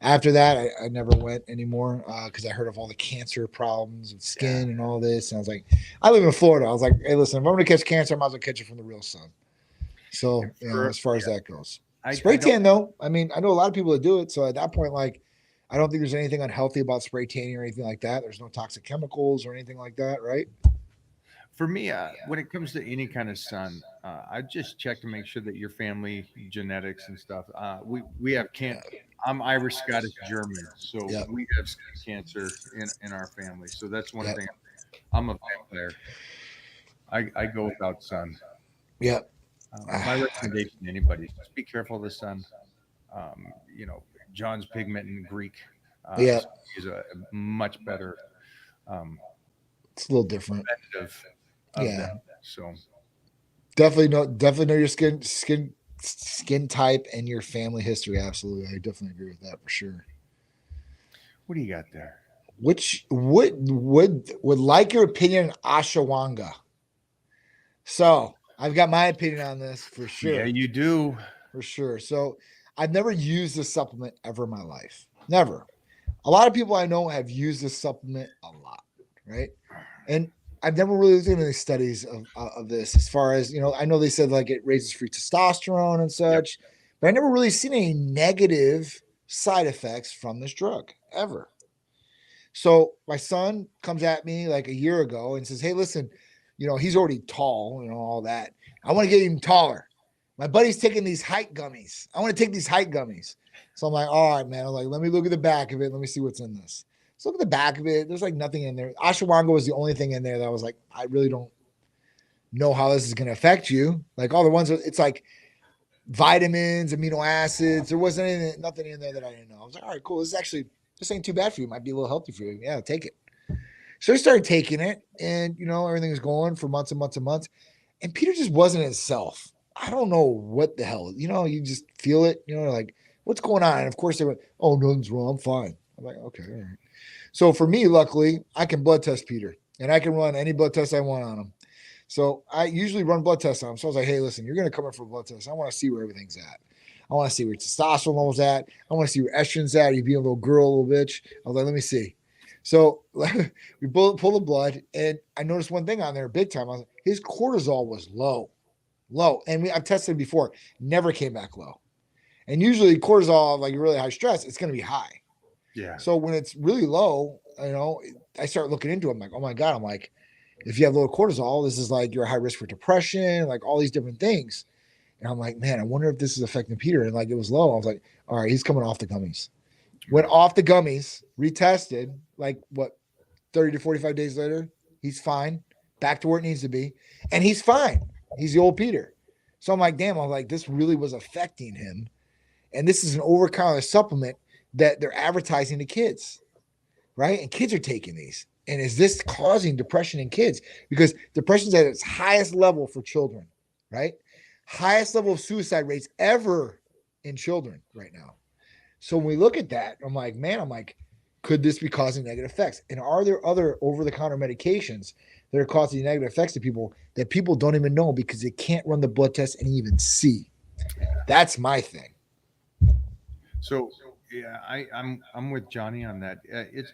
after that, I never went anymore because I heard of all the cancer problems with skin and all this. And I was like, I live in Florida. I was like, hey, listen, if I'm going to catch cancer, I might as well catch it from the real sun. So, as far as that goes. Spray tan, though, I mean, I know a lot of people that do it. So at that point, like, I don't think there's anything unhealthy about spray tanning or anything like that. There's no toxic chemicals or anything like that, right? For me, when it comes to any kind of sun, I just check to make sure that your family genetics and stuff. We have I'm Irish, Scottish, German, so we have skin cancer in our family. So that's one thing. I'm a vampire. I go without sun. Yep. My recommendation to anybody: just be careful of the sun. John's pigment in Greek is a much better. It's a little different. That. So definitely know your skin type and your family history. Absolutely. I definitely agree with that for sure. What do you got there? Which would like your opinion on ashwagandha? So I've got my opinion on this for sure. Yeah, you do. For sure. So I've never used this supplement ever in my life. Never. A lot of people I know have used this supplement a lot, right? And I've never really looked into any studies of this as far as, I know they said like it raises free testosterone and such, but I never really seen any negative side effects from this drug ever. So my son comes at me like a year ago and says, hey, listen, he's already tall, all that. I want to get even taller. My buddy's taking these height gummies. I want to take these height gummies. So I'm like, all right, man. I'm like, let me look at the back of it. Let me see what's in this. So look at the back of it. There's like nothing in there. Ashwagandha was the only thing in there that I was like, I really don't know how this is going to affect you. Like all the ones, it's like vitamins, amino acids. There wasn't nothing in there that I didn't know. I was like, all right, cool. This ain't too bad for you. It might be a little healthy for you. Yeah, take it. So I started taking it and, everything was going for months and months and months. And Peter just wasn't himself. I don't know what the hell, you just feel it, like what's going on? And of course they went, oh, nothing's wrong. I'm fine. I'm like, okay, all right. So for me, luckily, I can blood test Peter and I can run any blood test I want on him. So I usually run blood tests on him. So I was like, hey, listen, you're going to come in for a blood test. I want to see where everything's at. I want to see where testosterone level's at. I want to see where estrogen's at. You being a little girl, a little bitch. I was like, let me see. So we pull the blood and I noticed one thing on there big time. His cortisol was low. And I've tested before, never came back low. And usually cortisol, like really high stress, it's going to be high. Yeah. So when it's really low, I start looking into it. I'm like, oh my God. I'm like, if you have low cortisol, this is like you're high risk for depression, like all these different things. And I'm like, man, I wonder if this is affecting Peter. And like, it was low. I was like, all right, he's coming off the gummies. Went off the gummies, retested, like 30 to 45 days later, he's fine, back to where it needs to be. And he's fine. He's the old Peter. So I'm like, damn, I'm like, this really was affecting him. And this is an over-counter supplement that they're advertising to kids, right? And kids are taking these. And is this causing depression in kids? Because depression's at its highest level for children, right? Highest level of suicide rates ever in children right now. So when we look at that, I'm like, man, could this be causing negative effects? And are there other over-the-counter medications that are causing negative effects to people that people don't even know because they can't run the blood test and even see? That's my thing. So yeah, I'm with Johnny on that. It's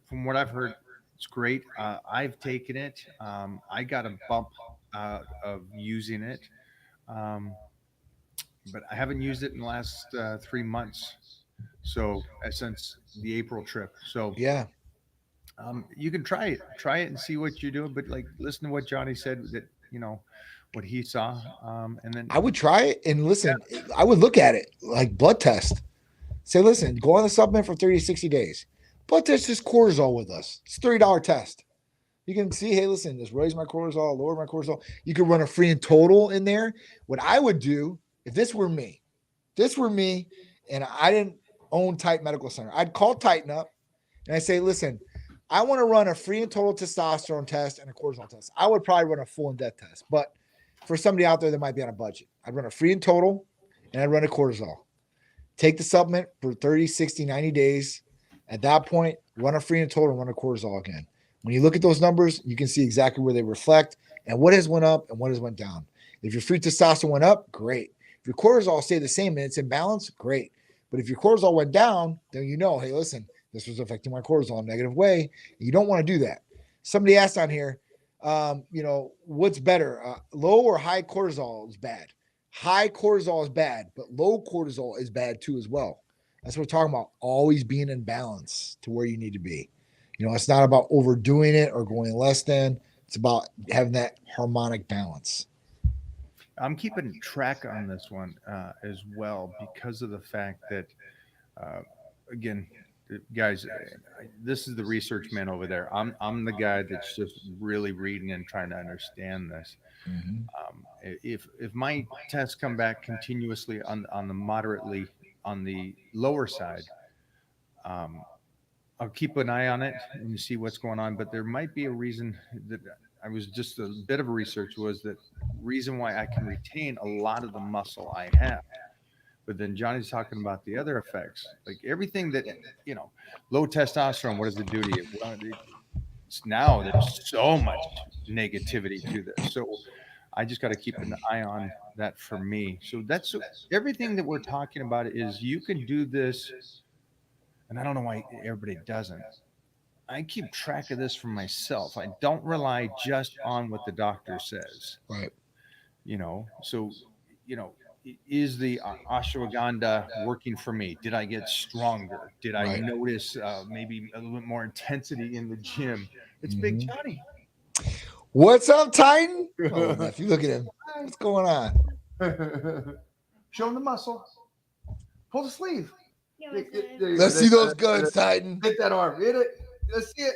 from what I've heard, it's great. I've taken it. I got a bump of using it, um, but I haven't used it in the last 3 months. So since the April trip, so Yeah. you can try it and see what you're doing. But like, listen to what Johnny said that what he saw, and then I would try it and listen. I would look at it like blood test. Say, listen, go on the supplement for 30 to 60 days. Blood test is cortisol with us. It's a $30 test. You can see, hey, listen, this raise my cortisol, lower my cortisol. You could run a free and total in there. What I would do if this were me, and I didn't own Titan Medical Center, I'd call Titan up and I say, listen, I want to run a free and total testosterone test and a cortisol test. I would probably run a full in-depth test, but for somebody out there that might be on a budget, I'd run a free and total and I'd run a cortisol. Take the supplement for 30, 60, 90 days. At that point, run a free and total and run a cortisol again. When you look at those numbers, you can see exactly where they reflect and what has went up and what has went down. If your free testosterone went up, great. If your cortisol stayed the same and it's in balance, great. But if your cortisol went down, then you know, hey, listen, this was affecting my cortisol in a negative way. You don't want to do that. Somebody asked on here, what's better? Low or high cortisol is bad. High cortisol is bad, but low cortisol is bad too as well. That's what we're talking about. Always being in balance to where you need to be. It's not about overdoing it or going less than. It's about having that harmonic balance. I'm keeping track on this one as well because of the fact that, again, guys, this is the research man over there. I'm the guy that's just really reading and trying to understand this. Mm-hmm. If my tests come back continuously on the moderately on the lower side, I'll keep an eye on it and see what's going on. But there might be a reason that I was just a bit of a research was that reason why I can retain a lot of the muscle I have. But then Johnny's talking about the other effects, like everything that, low testosterone, what does it do to you? Well, now there's so much negativity to this. So I just got to keep an eye on that for me. So that's everything that we're talking about is you can do this. And I don't know why everybody doesn't. I keep track of this for myself. I don't rely just on what the doctor says. Right. So, is the ashwagandha working for me? Did I get stronger? Did I notice maybe a little bit more intensity in the gym? It's Big Johnny. What's up, Titan? Oh, nephew, look at him. What's going on? Show him the muscle. Pull the sleeve. Let's see those guns, Titan. Hit that arm. Hit it. Let's see it.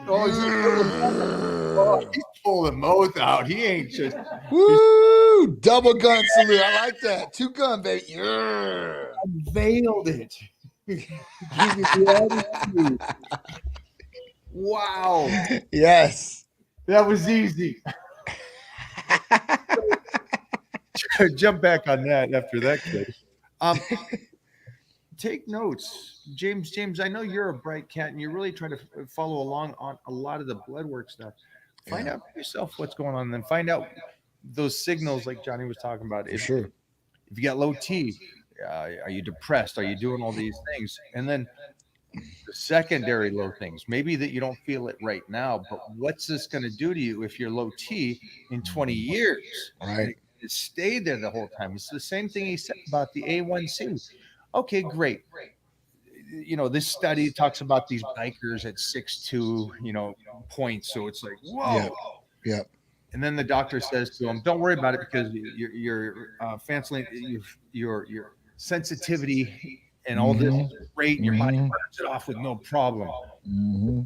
All Oh, he's pulling both out. He ain't just. Woo! Double gun salute. I like that. 2 gun, baby. Yeah. Unveiled it. Wow. Yes. That was easy. Jump back on that after that clip. Take notes, James. I know you're a bright cat and you're really trying to follow along on a lot of the blood work stuff. Find out for yourself what's going on, and then find out those signals like Johnny was talking about. If you got low T, are you depressed? Are you doing all these things? And then the secondary low things, maybe that you don't feel it right now, but what's this going to do to you if you're low T in 20 years? Right. It stayed there the whole time. It's the same thing he said about the A1C. Okay, great. This study talks about these bikers at 6'2", points. So it's like, whoa. Yeah. And then the doctor says to him, don't worry about it because your fancy, your sensitivity and all this is great. And your body burns it off with no problem. Mm-hmm.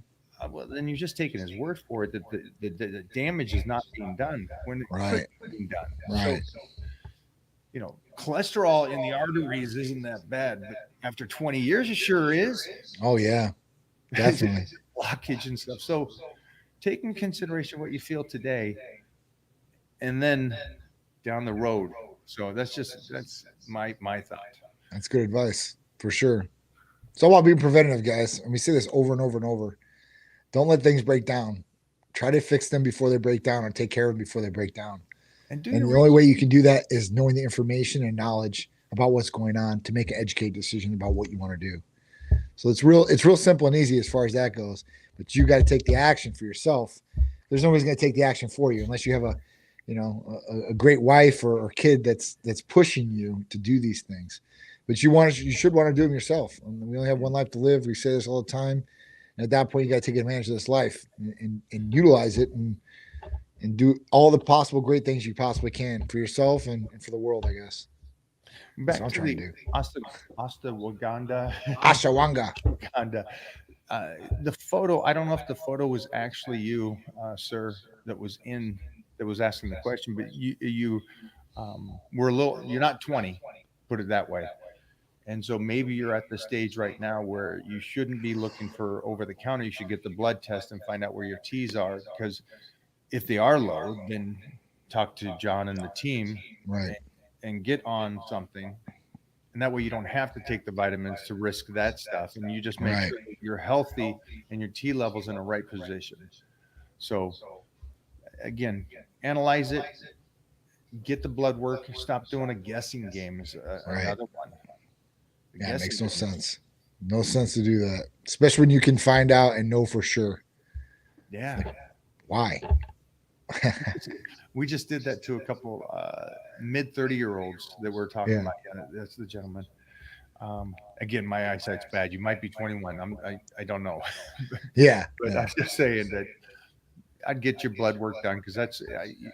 well, then you're just taking his word for it that the damage is not being done when it Right. could be done. Right. So, cholesterol in the arteries isn't that bad, but after 20 years, it sure is. Oh yeah, definitely. Blockage and stuff. So take in consideration what you feel today and then down the road. So that's my thought. That's good advice for sure. It's all about being preventative, guys. And we say this over and over and over. Don't let things break down. Try to fix them before they break down or take care of them before they break down. And the only way you can do that is knowing the information and knowledge about what's going on to make an educated decision about what you want to do. So it's real simple and easy as far as that goes. But you got to take the action for yourself. There's nobody's going to take the action for you unless you have a great wife or kid that's pushing you to do these things. But you should want to do them yourself. And we only have one life to live. We say this all the time. And at that point, you got to take advantage of this life and utilize it and do all the possible great things you possibly can for yourself and for the world, I guess. Back to the Ashwagandha. Ashwagandha. The photo, I don't know if the photo was actually you, sir, that was asking the question, but you were you're not 20, put it that way. And so maybe you're at the stage right now where you shouldn't be looking for over the counter. You should get the blood test and find out where your T's are, because if they are low, then talk to John and the team, right, and get on something. And that way you don't have to take the vitamins to risk that stuff. And you just make sure that you're healthy and your T level's in the right position. So again, analyze it, get the blood work, stop doing a guessing game is another one. Yeah, it makes no sense. No sense to do that, especially when you can find out and know for sure. Yeah. Like, why? We just did that to a couple mid 30-year-olds that we're talking about. Yeah, that's the gentleman. Again, my eyesight's bad. You might be 21. I don't know. But I'm just saying that I'd get your blood work done, because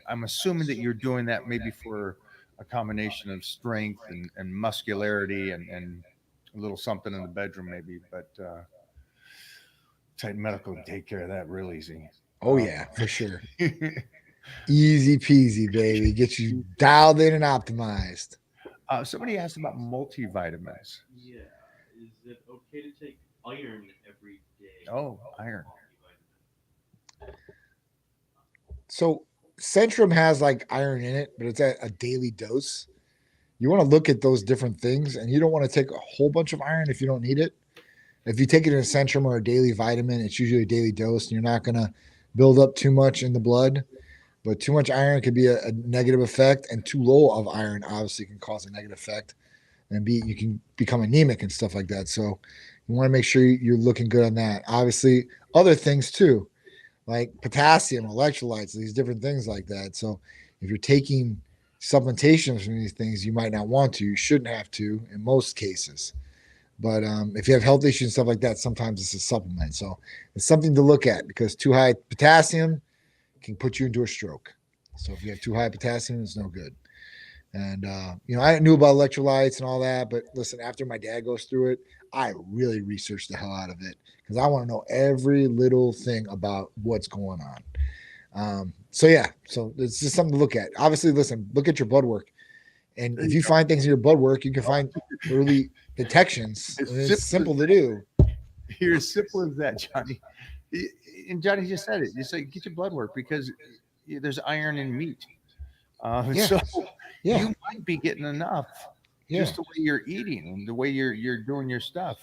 I'm assuming that you're doing that maybe for a combination of strength and muscularity and a little something in the bedroom maybe. But Titan Medical can take care of that real easy. Oh yeah, for sure. Easy peasy, baby. Get you dialed in and optimized. Somebody asked about multivitamins. Yeah. Is it okay to take iron every day? Oh, iron. So Centrum has like iron in it, but it's at a daily dose. You want to look at those different things, and you don't want to take a whole bunch of iron if you don't need it. If you take it in a Centrum or a daily vitamin, it's usually a daily dose, and you're not going to build up too much in the blood. But too much iron could be a negative effect, and too low of iron obviously can cause a negative effect, and you can become anemic and stuff like that. So you want to make sure you're looking good on that. Obviously, other things too, like potassium, electrolytes, these different things like that. So if you're taking supplementations from these things, you might not want to. You shouldn't have to in most cases. But if you have health issues and stuff like that, sometimes it's a supplement. So it's something to look at, because too high potassium can put you into a stroke. So if you have too high potassium, it's no good. And, I knew about electrolytes and all that, but listen, after my dad goes through it, I really researched the hell out of it, because I want to know every little thing about what's going on. So it's just something to look at. Obviously, listen, look at your blood work. And if you find things in your blood work, you can find early detections. It's simple to do. You're as simple as that, Johnny. And Johnny just said it. You say get your blood work, because there's iron in meat. So you might be getting enough just the way you're eating and the way you're doing your stuff.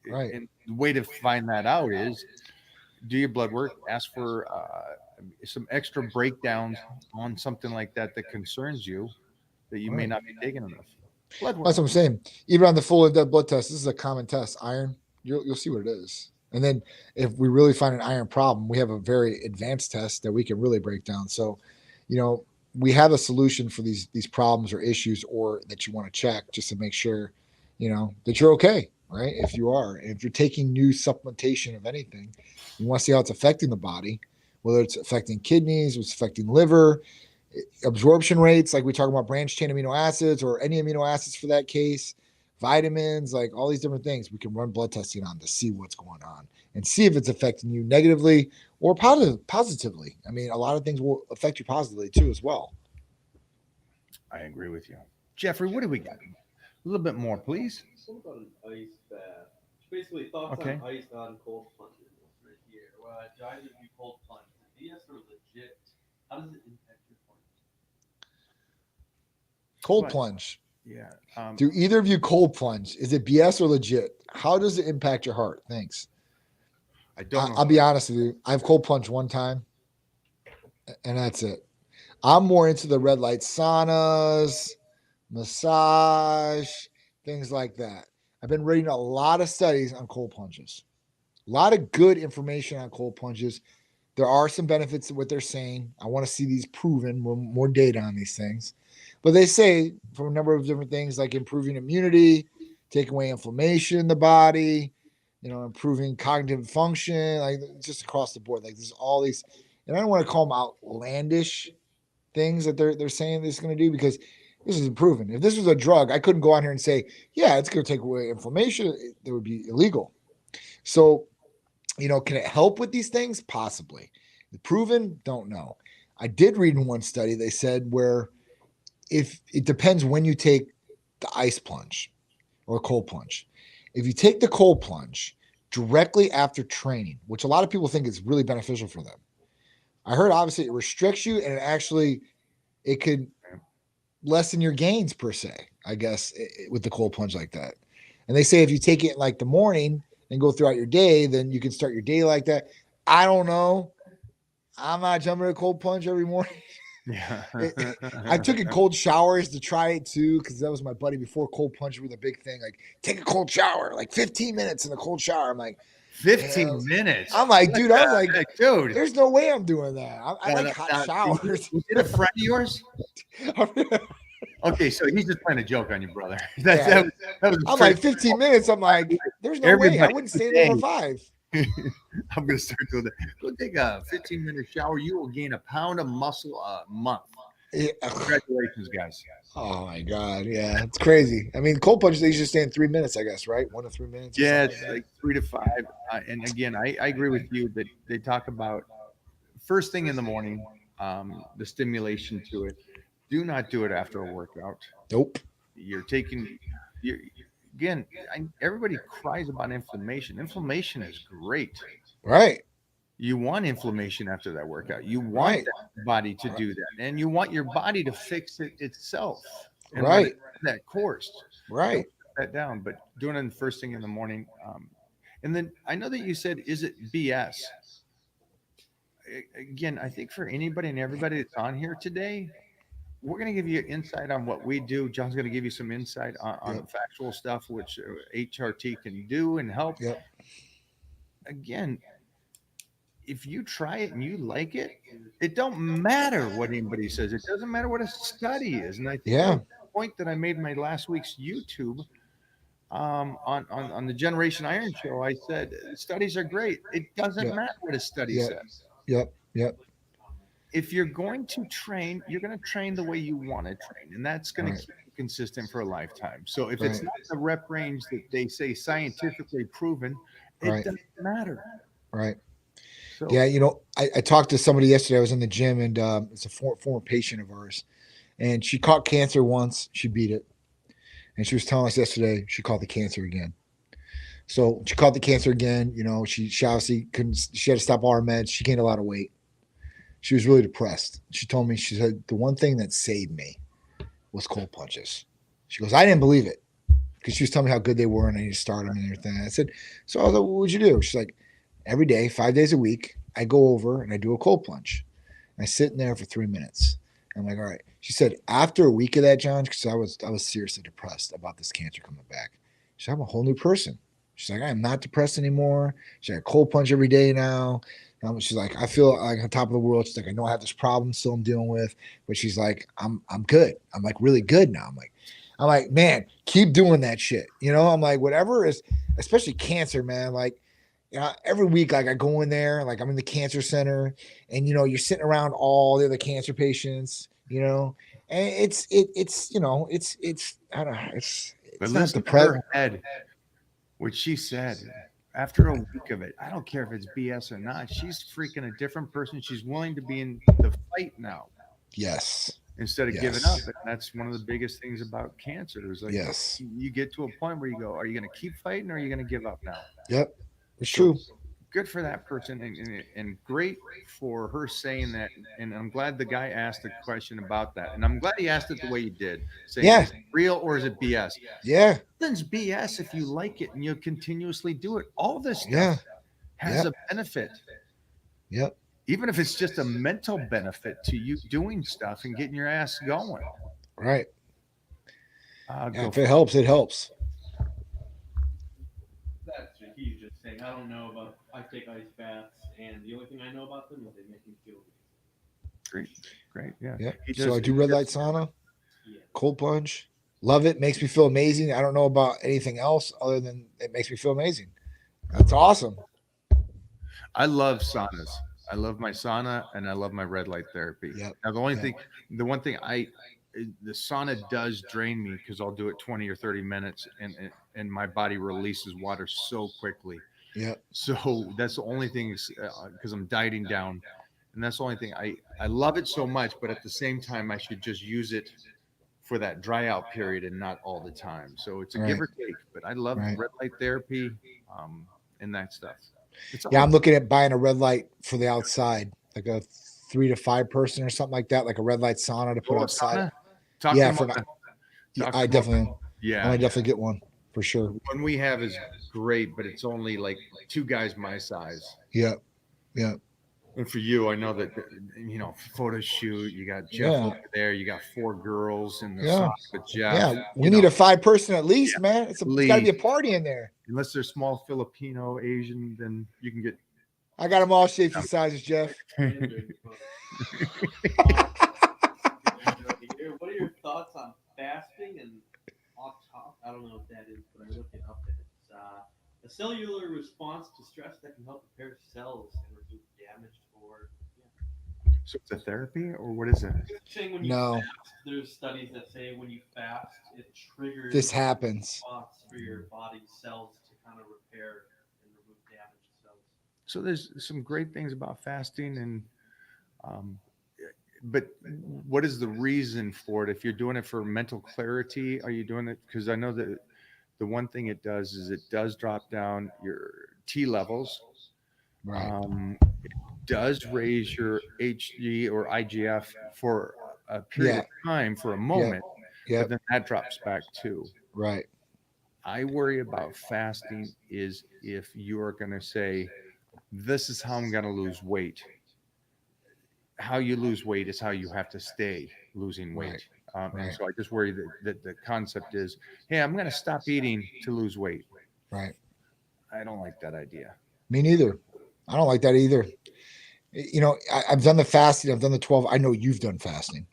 Right. And the way to find that out is do your blood work, ask for some extra breakdowns on something like that concerns you, that you may not be taking enough. Blood work. That's what I'm saying. Even on the full in-depth blood test, this is a common test. Iron, you'll see what it is. And then if we really find an iron problem, we have a very advanced test that we can really break down. So, we have a solution for these problems or issues, or that you want to check just to make sure, that you're okay, right? If you are, if you're taking new supplementation of anything, you want to see how it's affecting the body, whether it's affecting kidneys, it's affecting liver, absorption rates, like we talk about branched chain amino acids or any amino acids for that case, vitamins, like all these different things. We can run blood testing on to see what's going on and see if it's affecting you negatively or positively. I mean, a lot of things will affect you positively too as well. I agree with you. Jeffrey, what do we got? A little bit more, please. What about an ice bath? Basically, thoughts Okay. on ice on cold plunges right here. Well, do either of you cold plunge? Is it BS or legit? How does it impact your point? Cold But- plunge. Yeah. Do either of you cold plunge? Is it BS or legit? How does it impact your heart? Thanks. I don't know. I'll be honest with you. I've cold plunged one time, and that's it. I'm more into the red light saunas, massage, things like that. I've been reading a lot of studies on cold plunges. A lot of good information on cold plunges. There are some benefits to what they're saying. I want to see these proven, more data on these things. But they say from a number of different things like improving immunity, taking away inflammation in the body, improving cognitive function, like just across the board. Like there's all these, and I don't want to call them outlandish things that they're saying this is going to do because this is proven. If this was a drug, I couldn't go on here and say, yeah, it's going to take away inflammation. That would be illegal. So, can it help with these things? Possibly. Proven? Don't know. I did read in one study, they said where if it depends when you take the ice plunge or cold plunge. If you take the cold plunge directly after training, which a lot of people think is really beneficial for them. I heard obviously it restricts you and it could lessen your gains per se, I guess, with the cold plunge like that. And they say if you take it like the morning and go throughout your day, then you can start your day like that. I don't know. I'm not jumping a cold plunge every morning. Yeah. I took in cold showers to try it too, because that was my buddy before cold plunge was a big thing. Like, take a cold shower, like 15 minutes in the cold shower. I'm like, 15 minutes. I'm like, dude, I was like, dude, there's no way I'm doing that. I like hot showers. Was it a friend of yours? Okay, so he's just playing a joke on you, brother. That was I'm like 15 minutes. I'm like, there's no way. I wouldn't stay there for 5. I'm going to start doing that. Go take a 15-minute shower. You will gain a pound of muscle a month. Yeah. Congratulations, guys. Oh, my God. Yeah, it's crazy. I mean, cold plunge, they usually stay in 3 minutes, I guess, right? 1 to 3 minutes? Yeah, it's like 3 to 5. And again, I agree with you that they talk about first thing in the morning, the stimulation to it. Do not do it after a workout. Nope. Everybody cries about inflammation. Inflammation is great. Right. You want inflammation after that workout. You want that body to do that. And you want your body to fix it itself. And right. That course. Right. Put that down, but doing it the first thing in the morning. And then I know that you said, is it BS? Again, I think for anybody and everybody that's on here today, we're going to give you insight on what we do. John's going to give you some insight on factual stuff, which HRT can do and help. Yep. Again, if you try it and you like it, it don't matter what anybody says. It doesn't matter what a study is. And I think the point that I made in my last week's YouTube on the Generation Iron show, I said, studies are great. It doesn't matter what a study says. Yep. If you're going to train, you're going to train the way you want to train, and that's going to keep you consistent for a lifetime. So if it's not the rep range that they say scientifically proven, it doesn't matter. Right. So, yeah, I talked to somebody yesterday. I was in the gym, and it's a former patient of ours, and she caught cancer once. She beat it, and she was telling us yesterday she caught the cancer again. So she caught the cancer again. She obviously couldn't. She had to stop all her meds. She gained a lot of weight. She was really depressed. She told me, she said, the one thing that saved me was cold plunges. She goes, I didn't believe it because she was telling me how good they were and I need to start them and everything. I said, so I was like, what would you do? She's like, every day, 5 days a week, I go over and I do a cold plunge. And I sit in there for 3 minutes. I'm like, all right. She said, after a week of that, John, because I was seriously depressed about this cancer coming back. She said, I'm a whole new person. She's like, I am not depressed anymore. She's like, cold plunge every day now. She's like, I feel like on top of the world. She's like, I know I have this problem still I'm dealing with, but she's like, I'm good. I'm like really good now. I'm like, man, keep doing that shit. I'm like, whatever is, especially cancer, man. Like, every week, like I go in there, like I'm in the cancer center, and you're sitting around all the other cancer patients, and it's I don't know, But it's not listen the to her head, what she said. After a week of it, I don't care if it's BS or not. She's freaking a different person. She's willing to be in the fight now Yes. instead of giving up. And that's one of the biggest things about cancer is like Yes. you get to a point where you go, are you going to keep fighting or are you going to give up now? Yep. It's So true. good for that person and great for her saying that. And I'm glad the guy asked a question about that. And I'm glad he asked it the way he did, saying, Yeah. is it real or is it BS? Yeah. Nothing's BS if you like it and you continuously do it. All this stuff Yeah. has Yep. a benefit. Yep. Even if it's just a mental benefit to you doing stuff and getting your ass going. Right. Go Yeah, if for it it. helps, it helps. That's what he's just saying. I don't know about. I take ice baths, and the only thing I know about them is they make me feel Great. Great. Yeah. Yeah. He So I does- do red light sauna, yeah. cold plunge. Love it. Makes me feel amazing. I don't know about anything else other than it makes me feel amazing. That's awesome. I love saunas. I love my sauna and I love my red light therapy. Yep. Now the one thing the sauna does drain me because I'll do it 20 or 30 minutes and my body releases water so quickly. Yep. So that's the only thing because I'm dieting down, and that's the only thing I love it so much, but at the same time I should just use it for that dry out period and not all the time. So it's a give or take, but I love Right. red light therapy and that stuff. It's Yeah, all- I'm looking at buying a red light for the outside, like a 3 to 5 person or something like that, like a red light sauna to put Oh, outside. sauna? Talk Yeah, to for him not- on Yeah, Talk I to him definitely, on- I'm yeah. gonna definitely get one for sure. The one we have is great, but it's only like 2 guys my size. Yeah, yeah, And for you, I know that photo shoot. You got Jeff Yeah. over there. You got 4 girls in the Yeah. sauna with Jeff. yeah. We need a 5 person at least, Yeah, man. It's got to be a party in there. Unless they're small Filipino, Asian, then you can get. I got them all shapes and sizes, Jeff. What are your thoughts on fasting and autophagy? I don't know what that is, but I looked it up. It's a cellular response to stress that can help repair cells and remove damaged or. So it's a therapy, or what is it? Saying when you No, fast, there's studies that say when you fast, it triggers this happens. response for your body cells to kind of repair and remove damaged cells. So there's some great things about fasting, and but what is the reason for it? If you're doing it for mental clarity, are you doing it because I know that the one thing it does is it does drop down your T levels. Right. It does raise your HG or IGF for a period of time for a moment, Yeah. but then that drops back too. Right. I worry about fasting is if you're going to say, this is how I'm going to lose weight. How you lose weight is how you have to stay losing weight. And so I just worry that the concept is, hey, I'm going to stop eating to lose weight. Right. I don't like that idea. Me neither. I don't like that either. You know, I've done the fasting. I've done the 12. I know you've done fasting.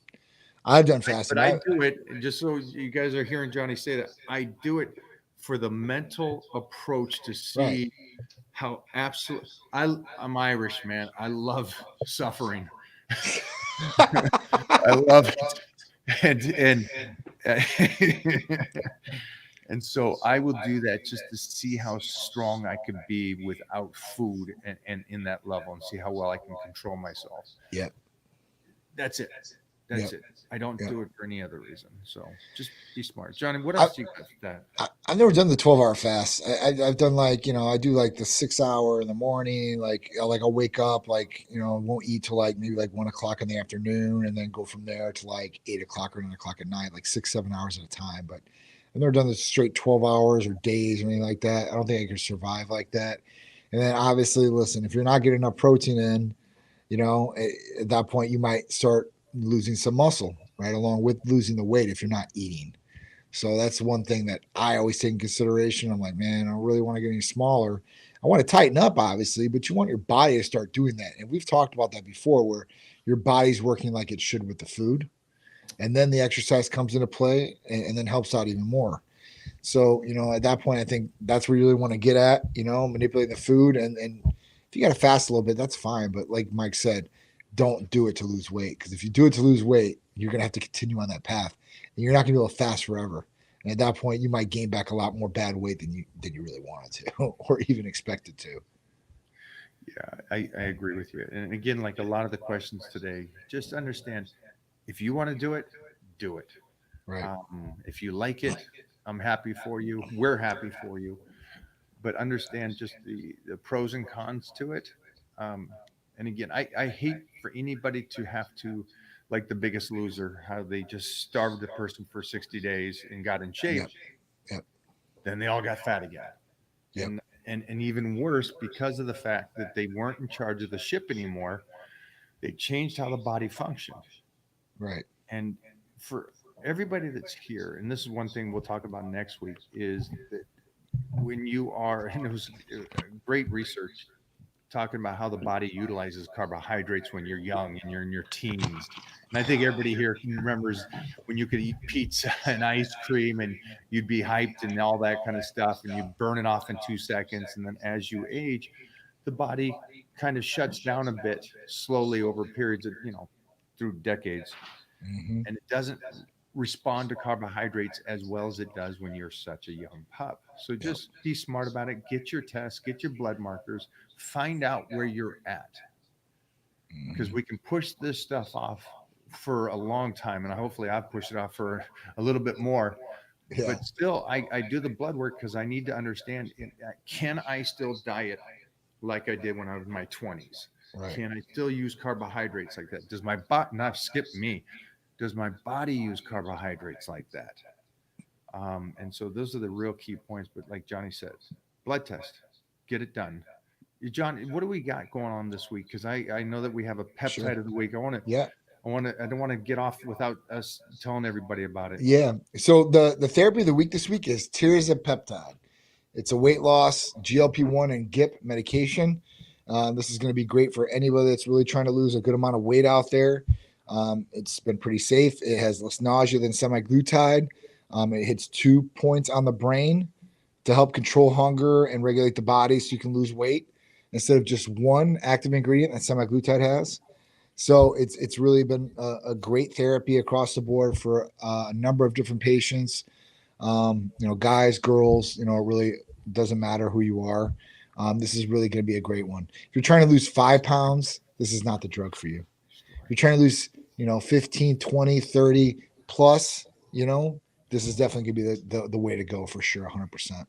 I've done fasting. But I do it, and just so you guys are hearing Johnny say that, I do it for the mental approach to see how absolute. I'm Irish, man. I love suffering. I love it, and so I will do that just to see how strong I could be without food and in that level, and see how well I can control myself. Yeah, that's it. That's it. I don't do it for any other reason. So just be smart, Johnny. What else do you got with that? I've never done the 12-hour fast. I've done like, I do like the 6-hour in the morning. Like I'll wake up, won't eat till like maybe like 1 o'clock in the afternoon, and then go from there to like 8 o'clock or 9 o'clock at night, like 6-7 hours at a time. But I've never done the straight 12 hours or days or anything like that. I don't think I could survive like that. And then obviously, listen, if you're not getting enough protein in, at that point you might start losing some muscle right along with losing the weight if you're not eating. So that's one thing that I always take in consideration. I'm like, man, I don't really want to get any smaller. I want to tighten up, obviously, but you want your body to start doing that. And we've talked about that before, where your body's working like it should with the food. And then the exercise comes into play and then helps out even more. So, at that point, I think that's where you really want to get at, manipulating the food. And if you got to fast a little bit, that's fine. But like Mike said, don't do it to lose weight. Because if you do it to lose weight, you're going to have to continue on that path. And you're not going to be able to fast forever. And at that point, you might gain back a lot more bad weight than you really wanted to, or even expected to. Yeah, I agree with you. And again, like a lot of the questions today, just understand if you want to do it, do it. Right. If you like it, I'm happy for you. We're happy for you. But understand just the pros and cons to it. Um, and again, I hate for anybody to have to, like the Biggest Loser, how they just starved a person for 60 days and got in shape. Yep. Yep. Then they all got fat again. Yep. And even worse, because of the fact that they weren't in charge of the ship anymore, they changed how the body functioned. Right. And for everybody that's here, and this is one thing we'll talk about next week, is that when you are, and it was great research talking about how the body utilizes carbohydrates when you're young and you're in your teens. And I think everybody here remembers when you could eat pizza and ice cream and you'd be hyped and all that kind of stuff, and you burn it off in 2 seconds. And then as you age, the body kind of shuts down a bit slowly over periods of, through decades. Mm-hmm. And it doesn't respond to carbohydrates as well as it does when you're such a young pup. So just be smart about it. Get your tests, get your blood markers, find out where you're at. Because we can push this stuff off for a long time. And hopefully I've pushed it off for a little bit more. Yeah. But still, I do the blood work because I need to understand, can I still diet like I did when I was in my 20s? Right. Can I still use carbohydrates like that? Does my body, not skip me, does my body use carbohydrates like that? And so those are the real key points. But like Johnny said, blood test, get it done. John, what do we got going on this week? Because I know that we have a peptide of the week. I don't want to get off without us telling everybody about it. Yeah. So the therapy of the week this week is tirzepatide. It's a weight loss GLP-1 and GIP medication. This is going to be great for anybody that's really trying to lose a good amount of weight out there. It's been pretty safe. It has less nausea than semaglutide. It hits 2 points on the brain to help control hunger and regulate the body so you can lose weight instead of just one active ingredient that semaglutide has. So it's really been a great therapy across the board for a number of different patients. Guys, girls, it really doesn't matter who you are. This is really going to be a great one. If you're trying to lose 5 pounds, this is not the drug for you. If you're trying to lose, 15, 20, 30 plus, this is definitely going to be the way to go for sure. 100%.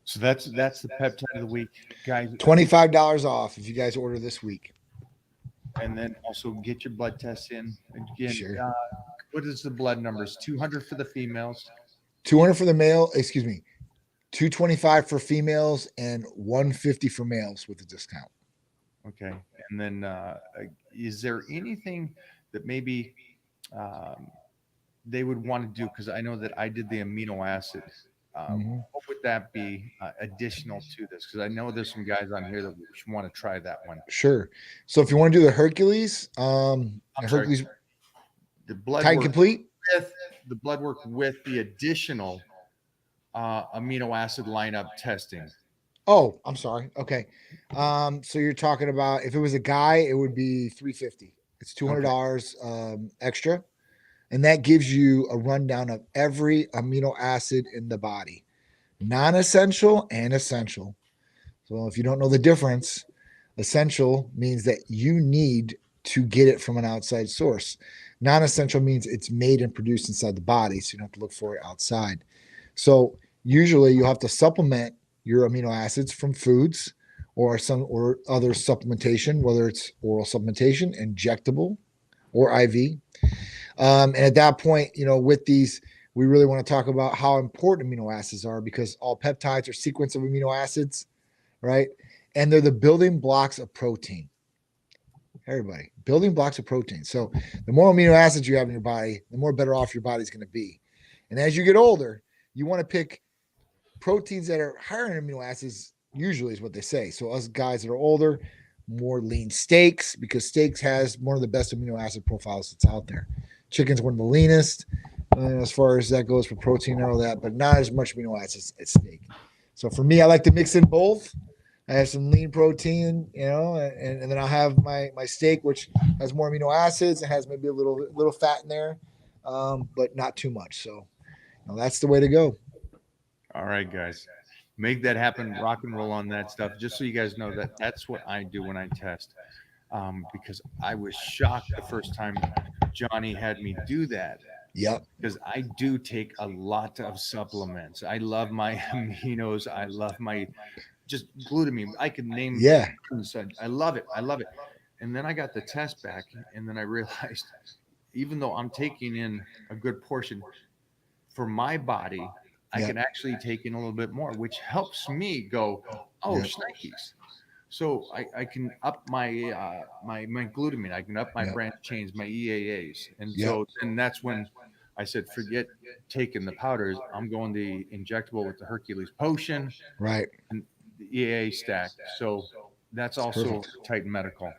So that's the peptide of the week, guys. $25 off if you guys order this week. And then also get your blood tests in. Again, Sure. What is the blood numbers? 200 for the females. 200 for the male, 225 for females and 150 for males with a discount. Okay. And then is there anything that maybe they would want to do? Because I know that I did the amino acid. What would that be additional to this? Because I know there's some guys on here that want to try that one. Sure. So if you want to do the Hercules, Hercules the blood Titan work Complete, with the blood work with the additional amino acid lineup testing. Oh, I'm sorry. Okay. So you're talking about if it was a guy, it would be $350. It's $200 extra. And that gives you a rundown of every amino acid in the body, non-essential and essential. So if you don't know the difference, essential means that you need to get it from an outside source. Non-essential means it's made and produced inside the body, so you don't have to look for it outside. So usually you'll have to supplement your amino acids from foods or other supplementation, whether it's oral supplementation, injectable, or IV. And at that point, with these, we really want to talk about how important amino acids are because all peptides are sequence of amino acids, right? And they're the building blocks of protein. Everybody, building blocks of protein. So the more amino acids you have in your body, the more better off your body's going to be. And as you get older, you want to pick proteins that are higher in amino acids, usually is what they say. So us guys that are older, more lean steaks, because steaks has one of the best amino acid profiles that's out there. Chicken's one of the leanest as far as that goes for protein and all that, but not as much amino acids as steak. So for me, I like to mix in both. I have some lean protein, and then I'll have my steak, which has more amino acids and has maybe a little fat in there. but not too much. So that's the way to go. All right, guys. Make that happen. Rock and roll on that stuff. Just so you guys know that that's what I do when I test. Because I was shocked the first time Johnny had me do that. Yep. Because I do take a lot of supplements. I love my aminos. I love my just glutamine. I could name. Yeah. I love it. I love it. And then I got the test back, and then I realized, even though I'm taking in a good portion for my body, I can actually take in a little bit more, which helps me go, shnikes. So I can up my my glutamine. I can up my branch chains, my EAAs, and so and that's when I said, forget taking the powders. I'm going the injectable with the Hercules potion, right, and the EAA stack. So that's also Titan Medical.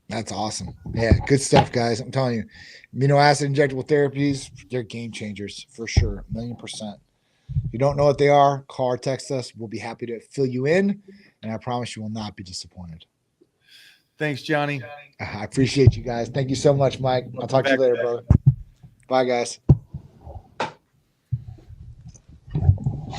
That's awesome. Yeah, good stuff, guys. I'm telling you, amino acid injectable therapies, they're game changers for sure, 1,000,000%. If you don't know what they are, call or text us. We'll be happy to fill you in, and I promise you will not be disappointed. Thanks, Johnny. I appreciate you guys. Thank you so much, Mike. I'll talk to you later, brother. Bye, guys.